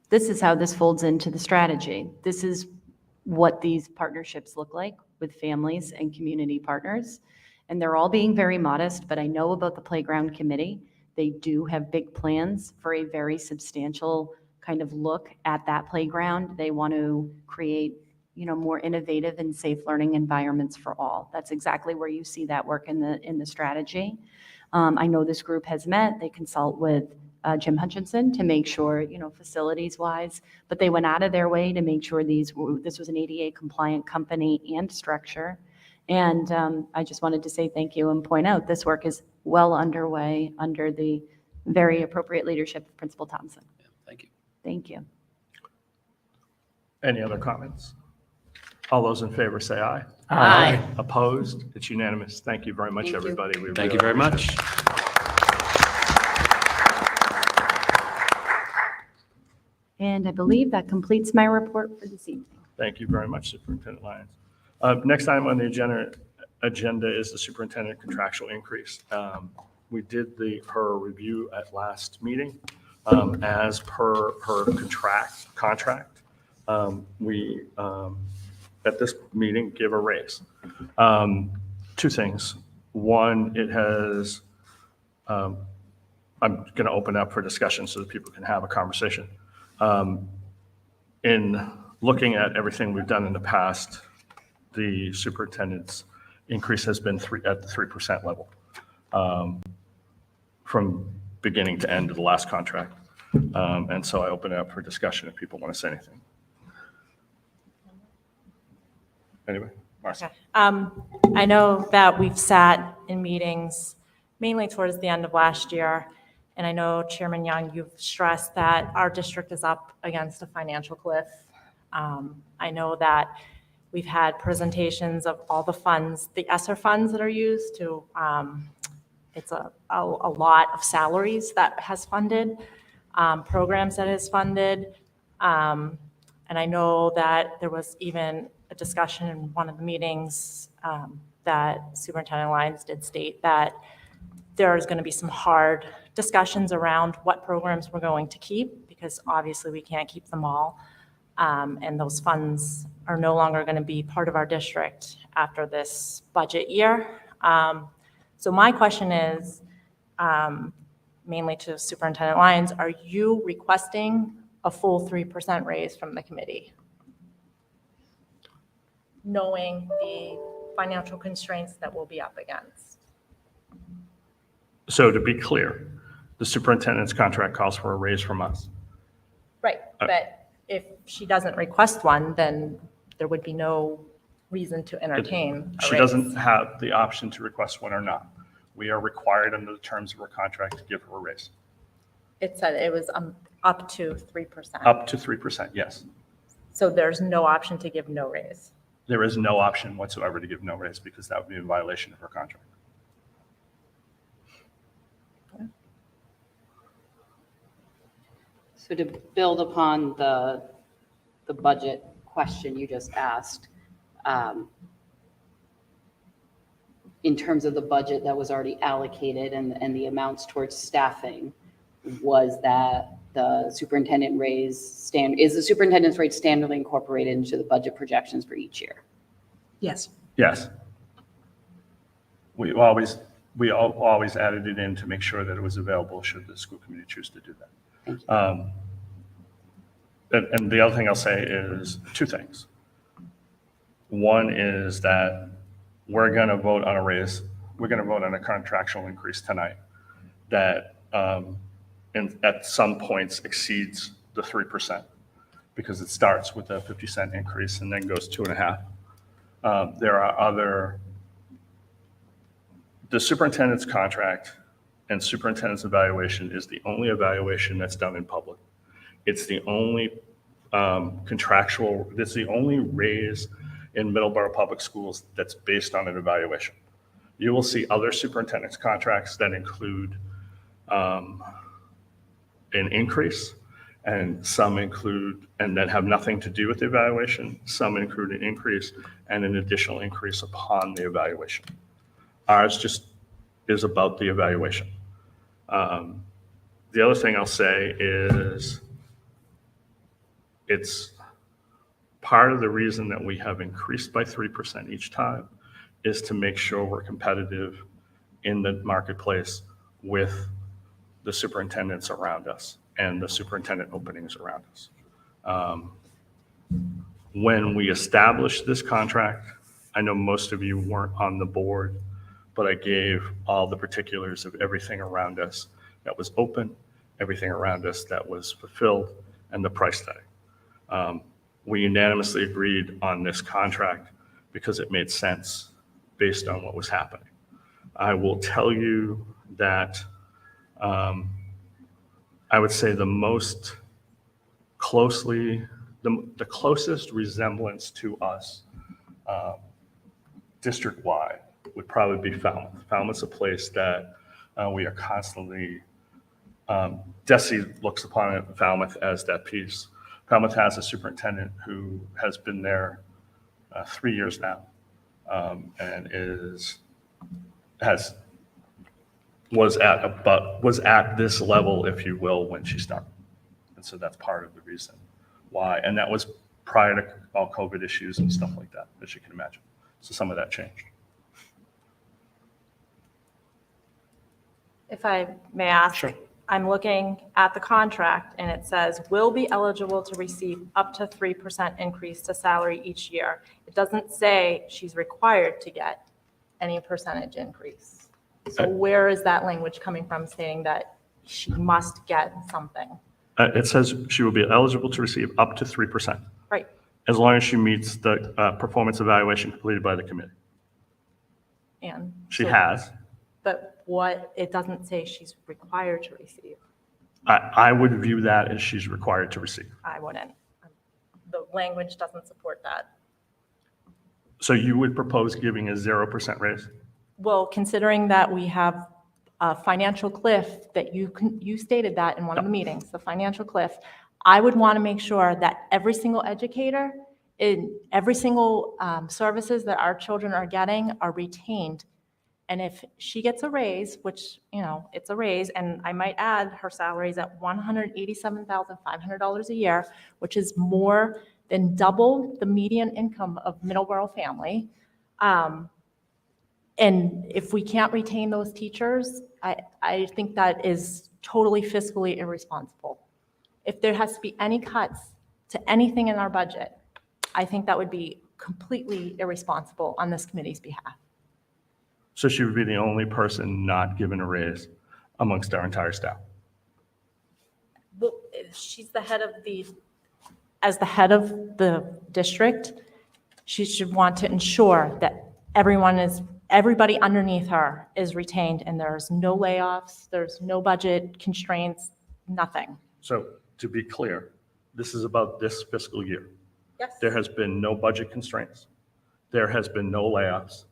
Speaker 8: this is how this folds into the strategy. This is what these partnerships look like with families and community partners. And they're all being very modest, but I know about the Playground Committee. They do have big plans for a very substantial kind of look at that playground. They want to create, more innovative and safe learning environments for all. That's exactly where you see that work in the strategy. I know this group has met. They consult with Jim Hutchinson to make sure, facilities-wise, but they went out of their way to make sure this was an ADA compliant company and structure. And I just wanted to say thank you and point out this work is well underway under the very appropriate leadership of Principal Thompson.
Speaker 13: Yeah, thank you.
Speaker 8: Thank you.
Speaker 2: Any other comments? All those in favor say aye.
Speaker 8: Aye.
Speaker 2: Opposed? It's unanimous. Thank you very much,
Speaker 4: Thank you.
Speaker 2: everybody. We
Speaker 13: Thank you
Speaker 2: really
Speaker 13: very much.
Speaker 8: And I believe that completes my report for this evening.
Speaker 2: Thank you very much, Superintendent Lyons. Next item on the agenda is the superintendent contractual increase. We did her review at last meeting. As per her contract, we, at this meeting, give a raise. Two things. One, it has, I'm going to open up for discussion so that people can have a conversation. In looking at everything we've done in the past, the superintendent's increase has been at the 3% level from beginning to end of the last contract. And so I open it up for discussion if people want to say anything. Anyway, Marcia.
Speaker 14: I know that we've sat in meetings mainly towards the end of last year, and I know Chairman Young, you've stressed that our district is up against a financial cliff. I know that we've had presentations of all the funds, the ESSER funds that are used to, it's a lot of salaries that has funded, programs that has funded. And I know that there was even a discussion in one of the meetings that Superintendent Lyons did state that there is going to be some hard discussions around what programs we're going to keep, because obviously we can't keep them all. And those funds are no longer going to be part of our district after this budget year. So my question is, mainly to Superintendent Lyons, are you requesting a full 3% raise from the committee, knowing the financial constraints that we'll be up against?
Speaker 2: So to be clear, the superintendent's contract calls for a raise from us.
Speaker 14: Right, but if she doesn't request one, then there would be no reason to entertain a
Speaker 2: She
Speaker 14: raise.
Speaker 2: doesn't have the option to request one or not. We are required under the terms of our contract to give her a raise.
Speaker 14: It said it was up to 3%.
Speaker 2: Up to 3%, yes.
Speaker 14: So there's no option to give no raise.
Speaker 2: There is no option whatsoever to give no raise because that would be in violation of her contract.
Speaker 4: So to build upon the budget question you just asked, in terms of the budget that was already allocated and the amounts towards staffing, was that the superintendent raise is the superintendent's rate standardly incorporated into the budget projections for each year?
Speaker 1: Yes.
Speaker 2: Yes. We always added it in to make sure that it was available should the school committee choose to do that.
Speaker 4: Thank you.
Speaker 2: And the other thing I'll say is two things. One is that we're going to vote on a raise. We're going to vote on a contractual increase tonight that at some points exceeds the 3% because it starts with a 50-cent increase and then goes 2.5. There are the superintendent's contract and superintendent's evaluation is the only evaluation that's done in public. It's the only it's the only raise in Middleborough Public Schools that's based on an evaluation. You will see other superintendent's contracts that include an increase and some include, and that have nothing to do with the evaluation. Some include an increase and an additional increase upon the evaluation. Ours just is about the evaluation. The other thing I'll say is it's part of the reason that we have increased by 3% each time is to make sure we're competitive in the marketplace with the superintendents around us and the superintendent openings around us. When we established this contract, I know most of you weren't on the board, but I gave all the particulars of everything around us that was open, everything around us that was fulfilled, and the price tag. We unanimously agreed on this contract because it made sense based on what was happening. I will tell you that I would say the most closely, the closest resemblance to us district-wide would probably be Falmouth. Falmouth's a place that we are constantly, DESE looks upon Falmouth as that piece. Falmouth has a superintendent who has been there 3 years now and was at this level, if you will, when she started. And so that's part of the reason why. And that was prior to all COVID issues and stuff like that, as you can imagine. So some of that changed.
Speaker 14: If I may ask,
Speaker 2: Sure.
Speaker 14: I'm looking at the contract and it says will be eligible to receive up to 3% increase to salary each year. It doesn't say she's required to get any percentage increase. So where is that language coming from stating that she must get something?
Speaker 2: It says she will be eligible to receive up to 3%,
Speaker 14: Right.
Speaker 2: as long as she meets the performance evaluation completed by the committee.
Speaker 14: And
Speaker 2: She
Speaker 14: so-
Speaker 2: has.
Speaker 14: But what, it doesn't say she's required to receive.
Speaker 2: I would view that as she's required to receive.
Speaker 14: I wouldn't. The language doesn't support that.
Speaker 2: So you would propose giving a 0% raise?
Speaker 14: Well, considering that we have a financial cliff, that you stated that in one of the meetings, the financial cliff, I would want to make sure that every single educator in every single services that our children are getting are retained. And if she gets a raise, which, you know, it's a raise, and I might add her salary is at $187,500 a year, which is more than double the median income of Middleborough family. And if we can't retain those teachers, I think that is totally fiscally irresponsible. If there has to be any cuts to anything in our budget, I think that would be completely irresponsible on this committee's behalf.
Speaker 2: So she would be the only person not given a raise amongst our entire staff.
Speaker 14: Well, she's the head of as the head of the district, she should want to ensure that everybody underneath her is retained and there's no layoffs, there's no budget constraints, nothing.
Speaker 2: So to be clear, this is about this fiscal year.
Speaker 14: Yes.
Speaker 2: There has been no budget constraints. There has been no layoffs.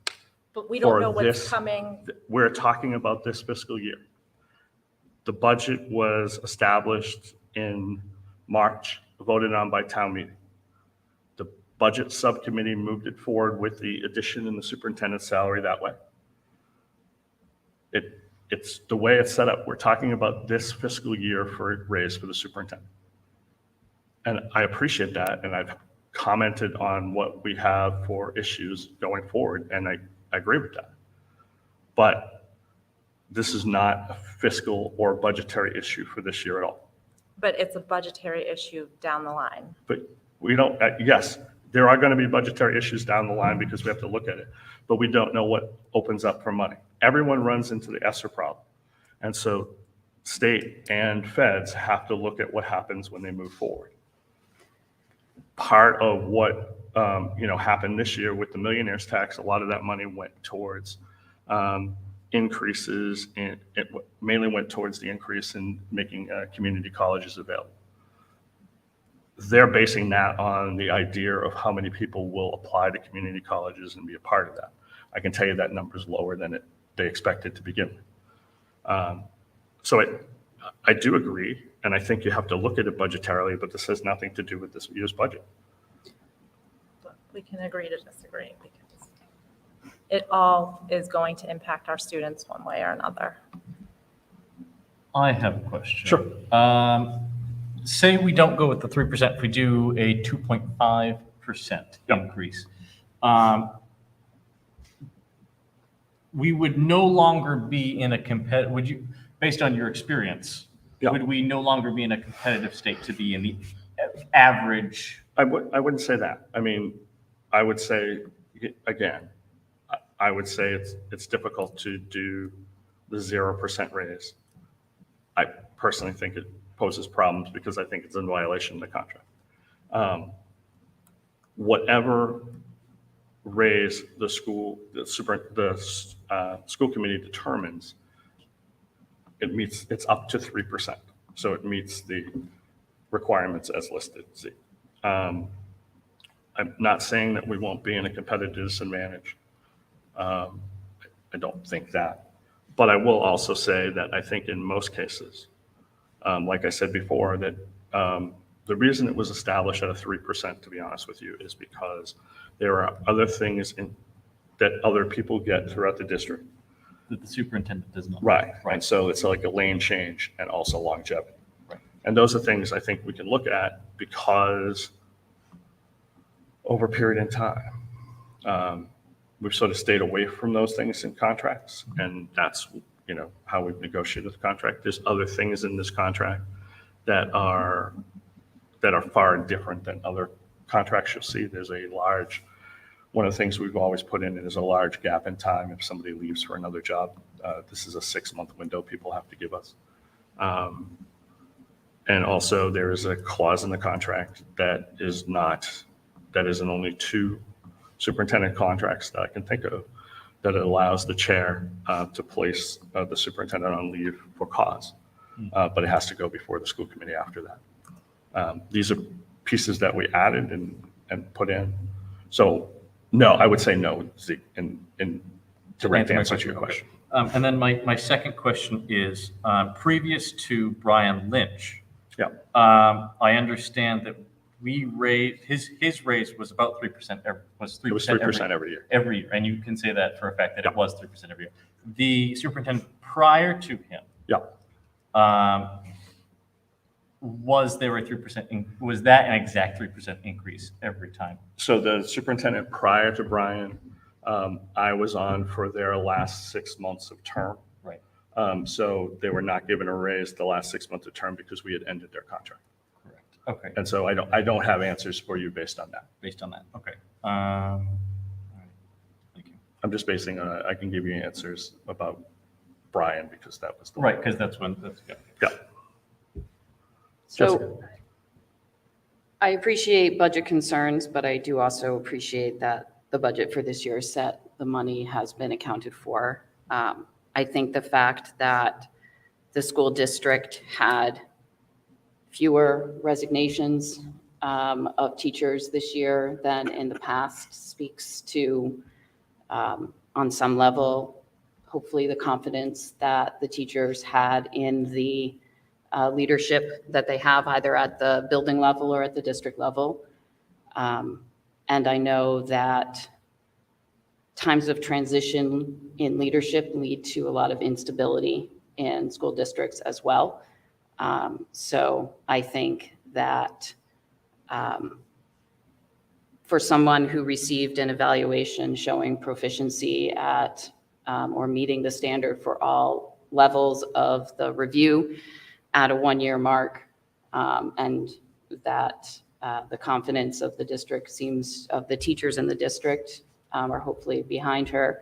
Speaker 14: But we don't
Speaker 2: for
Speaker 14: know what's
Speaker 2: this-
Speaker 14: coming.
Speaker 2: We're talking about this fiscal year. The budget was established in March, voted on by town meeting. The budget subcommittee moved it forward with the addition in the superintendent's salary that way. It's the way it's set up. We're talking about this fiscal year for a raise for the superintendent. And I appreciate that, and I've commented on what we have for issues going forward, and I agree with that. But this is not a fiscal or budgetary issue for this year at all.
Speaker 14: But it's a budgetary issue down the line.
Speaker 2: But we don't, yes, there are going to be budgetary issues down the line because we have to look at it, but we don't know what opens up for money. Everyone runs into the ESSER problem. And so state and feds have to look at what happens when they move forward. Part of what happened this year with the millionaire's tax, a lot of that money went towards increases, and it mainly went towards the increase in making community colleges available. They're basing that on the idea of how many people will apply to community colleges and be a part of that. I can tell you that number is lower than they expected to begin with. So I do agree, And I think you have to look at it budgetarily, but this has nothing to do with this year's budget.
Speaker 14: But we can agree to disagree because it all is going to impact our students one way or another.
Speaker 3: I have a question.
Speaker 2: Sure.
Speaker 3: Say we don't go with the 3%, if we do a 2.5% increase. We would no longer be in a based on your experience, would we no longer be in a competitive state to be in the average?
Speaker 2: I wouldn't say that. I mean, I would say, again, I would say it's difficult to do the 0% raise. I personally think it poses problems because I think it's in violation of the contract. Whatever raise the school committee determines, it's up to 3%. So it meets the requirements as listed. I'm not saying that we won't be in a competitive disadvantage. I don't think that. But I will also say that I think in most cases, like I said before, that the reason it was established at a 3%, to be honest with you, is because there are other things that other people get throughout the district.
Speaker 3: That the superintendent does not.
Speaker 2: Right. And so it's like a lane change and also longevity.
Speaker 3: Right.
Speaker 2: And those are things I think we can look at because over a period in time, we've sort of stayed away from those things in contracts, and that's, how we've negotiated the contract. There's other things in this contract that are far different than other contracts you'll see. There's one of the things we've always put in is a large gap in time if somebody leaves for another job. This is a 6-month window people have to give us. And also there is a clause in the contract that isn't only 2 superintendent contracts that I can think of, that it allows the chair to place the superintendent on leave for cause. But it has to go before the school committee after that. These are pieces that we added and put in. So no, I would say no, Zeke, in direct answer to your question.
Speaker 3: And then my second question is, previous to Brian Lynch, I understand that we raised, his raise was about 3%, was 3%.
Speaker 2: It was 3% every year.
Speaker 3: Every year, and you can say that for a fact that it was 3% every year. The superintendent prior to him, was there a 3%, was that an exact 3% increase every time?
Speaker 2: So the superintendent prior to Brian, I was on for their last 6 months of term.
Speaker 3: Right.
Speaker 2: So they were not given a raise the last 6 months of term because we had ended their contract.
Speaker 3: Correct. Okay.
Speaker 2: And so I don't have answers for you based on that.
Speaker 3: Based on that. Okay. All right. Thank you.
Speaker 2: I'm just basing on, I can give you answers about Brian because that was the
Speaker 3: right, because that's when,
Speaker 2: yeah.
Speaker 4: So I appreciate budget concerns, but I do also appreciate that the budget for this year is set. The money has been accounted for. I think the fact that the school district had fewer resignations of teachers this year than in the past speaks to, on some level, hopefully the confidence that the teachers had in the leadership that they have either at the building level or at the district level. And I know that times of transition in leadership lead to a lot of instability in school districts as well. So I think that for someone who received an evaluation showing proficiency at or meeting the standard for all levels of the review at a 1-year mark, and that the confidence of the district of the teachers in the district are hopefully behind her.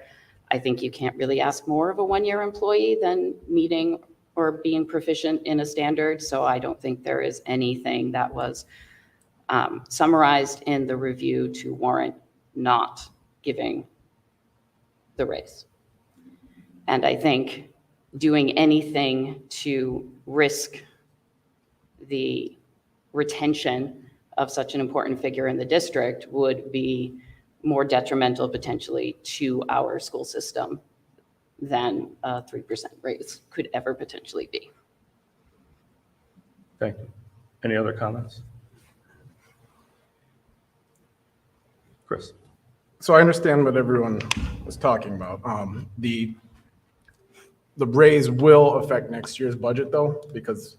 Speaker 4: I think you can't really ask more of a 1-year employee than meeting or being proficient in a standard. So I don't think there is anything that was summarized in the review to warrant not giving the raise. And I think doing anything to risk the retention of such an important figure in the district would be more detrimental potentially to our school system than a 3% raise could ever potentially be.
Speaker 2: Thank you. Any other comments? Chris?
Speaker 7: So I understand what everyone was talking about. The raise will affect next year's budget though, because,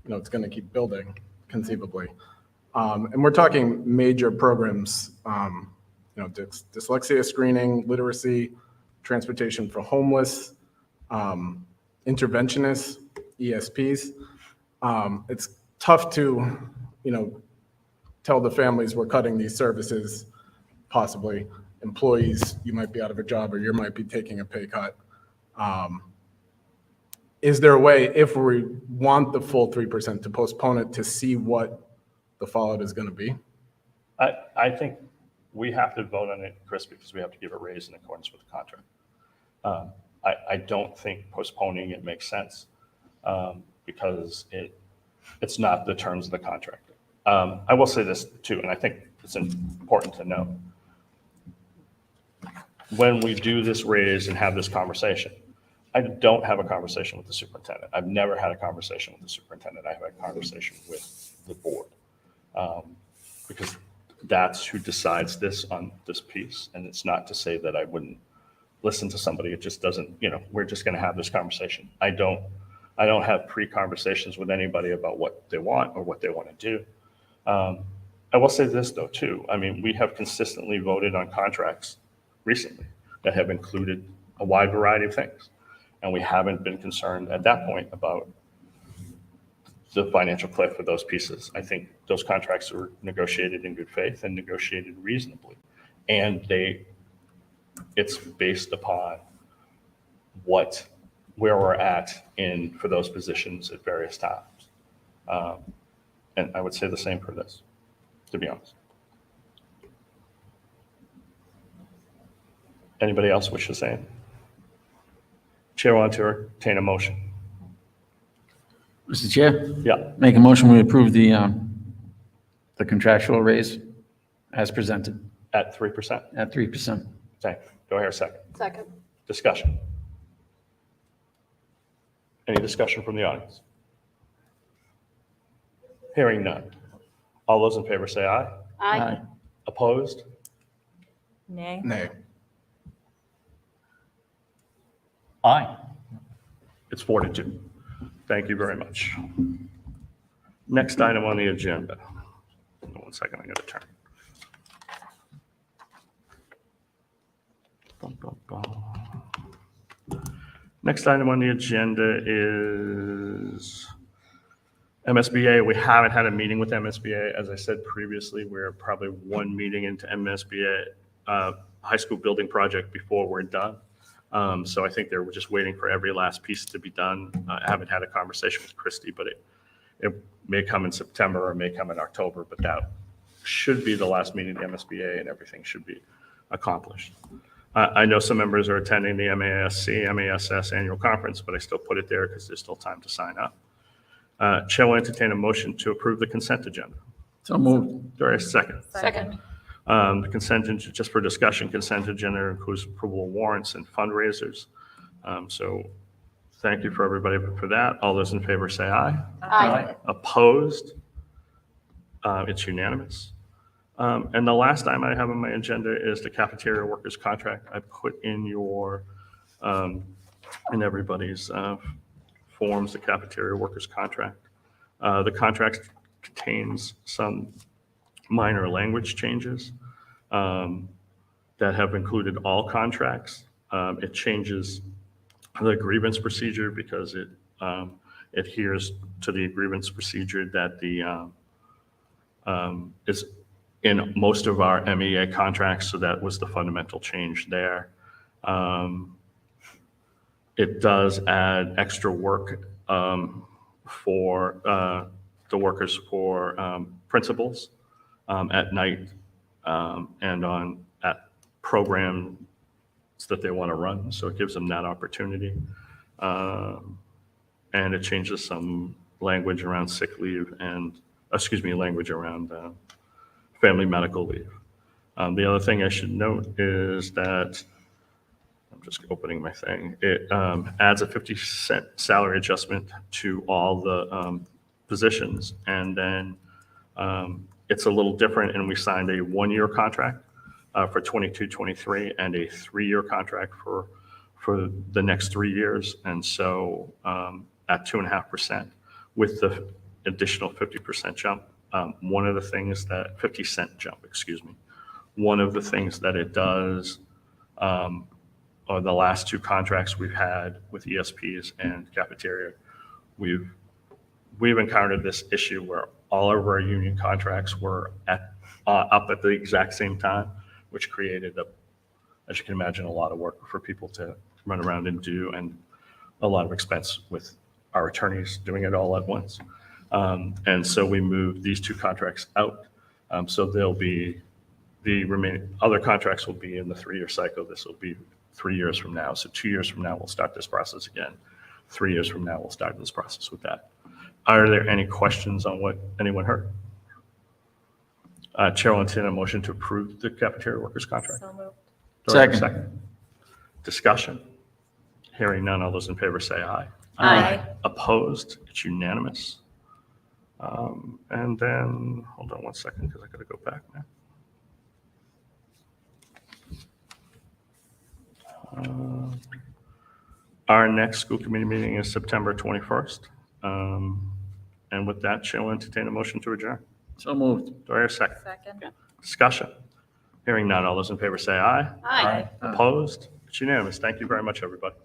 Speaker 7: it's going to keep building conceivably. And we're talking major programs, dyslexia screening, literacy, transportation for homeless, interventionists, ESPs. It's tough to, tell the families we're cutting these services, possibly employees, you might be out of a job or you might be taking a pay cut. Is there a way, if we want the full 3%, to postpone it to see what the fallout is going to be?
Speaker 2: I think we have to vote on it, Chris, because we have to give a raise in accordance with the contract. I don't think postponing it makes sense because it's not the terms of the contract. I will say this too, and I think it's important to know. When we do this raise and have this conversation, I don't have a conversation with the superintendent. I've never had a conversation with the superintendent. I have a conversation with the board because that's who decides this on this piece. And it's not to say that I wouldn't listen to somebody. It just doesn't, we're just going to have this conversation. I don't have pre-conversations with anybody about what they want or what they want to do. I will say this though, too. I mean, we have consistently voted on contracts recently that have included a wide variety of things. And we haven't been concerned at that point about the financial cliff for those pieces. I think those contracts were negotiated in good faith and negotiated reasonably. And it's based upon where we're at for those positions at various times. And I would say the same for this, to be honest. Anybody else wish to say anything? Chair will entertain a motion.
Speaker 12: Mr. Chair?
Speaker 2: Yeah.
Speaker 12: Make a motion, we approve the contractual raise as presented
Speaker 2: At 3%?
Speaker 12: at 3%.
Speaker 2: Thank you. Do I hear a second?
Speaker 4: Second.
Speaker 2: Discussion. Any discussion from the audience? Hearing none. All those in favor say aye.
Speaker 4: Aye.
Speaker 2: Opposed?
Speaker 14: Nay.
Speaker 7: Nay.
Speaker 2: Aye. It's 4-2. Thank you very much. Next item on the agenda. One second, I got to turn. Next item on the agenda is MSBA. We haven't had a meeting with MSBA. As I said previously, we're probably one meeting into MSBA high school building project before we're done. So I think they're just waiting for every last piece to be done. I haven't had a conversation with Christy, but it may come in September or may come in October, but that should be the last meeting of the MSBA and everything should be accomplished. I know some members are attending the MASC annual conference, but I still put it there because there's still time to sign up. Chair will entertain a motion to approve the consent agenda.
Speaker 12: So moved.
Speaker 2: Do I hear a second?
Speaker 4: Second.
Speaker 2: The consent, just for discussion, consent agenda includes approval of warrants and fundraisers. So thank you for everybody for that. All those in favor say aye.
Speaker 4: Aye.
Speaker 2: Opposed? It's unanimous. And the last item I have on my agenda is the cafeteria workers contract. I put in in everybody's forms, the cafeteria workers contract. The contract contains some minor language changes that have included all contracts. It changes the grievance procedure because it adheres to the grievance procedure that is in most of our MEA contracts, so that was the fundamental change there. It does add extra work for the workers for principals at night and at programs that they want to run. So it gives them that opportunity. And it changes some language around sick leave and, language around family medical leave. The other thing I should note is that, I'm just opening my thing, it adds a 50-cent salary adjustment to all the positions. And then it's a little different, and we signed a one-year contract for 22-23 and a 3-year contract for the next 3 years. And so at 2.5% with the additional 50% jump, one of the things that 50-cent jump, excuse me, one of the things that it does are the last 2 contracts we've had with ESPs and cafeteria, we've encountered this issue where all of our union contracts were up at the exact same time, which created, as you can imagine, a lot of work for people to run around and do, and a lot of expense with our attorneys doing it all at once. And so we moved these 2 contracts out. So they'll be, the remaining other contracts will be in the 3-year cycle. This will be 3 years from now. So 2 years from now, we'll start this process again. 3 years from now, we'll start this process with that. Are there any questions on what anyone heard? Chair will entertain a motion to approve the cafeteria workers contract.
Speaker 14: So moved.
Speaker 2: Do I have a
Speaker 12: Second.
Speaker 2: Discussion. Hearing none. All those in favor say aye.
Speaker 14: Aye.
Speaker 2: Opposed? It's unanimous. And then, hold on one second, because I got to go back now. Our next school committee meeting is September 21st. And with that, Chair will entertain a motion to adjourn.
Speaker 12: So moved.
Speaker 2: Do I hear a second?
Speaker 14: Second.
Speaker 2: Discussion. Hearing none. All those in favor say aye.
Speaker 14: Aye.
Speaker 2: Opposed? It's unanimous. Thank you very much, everybody.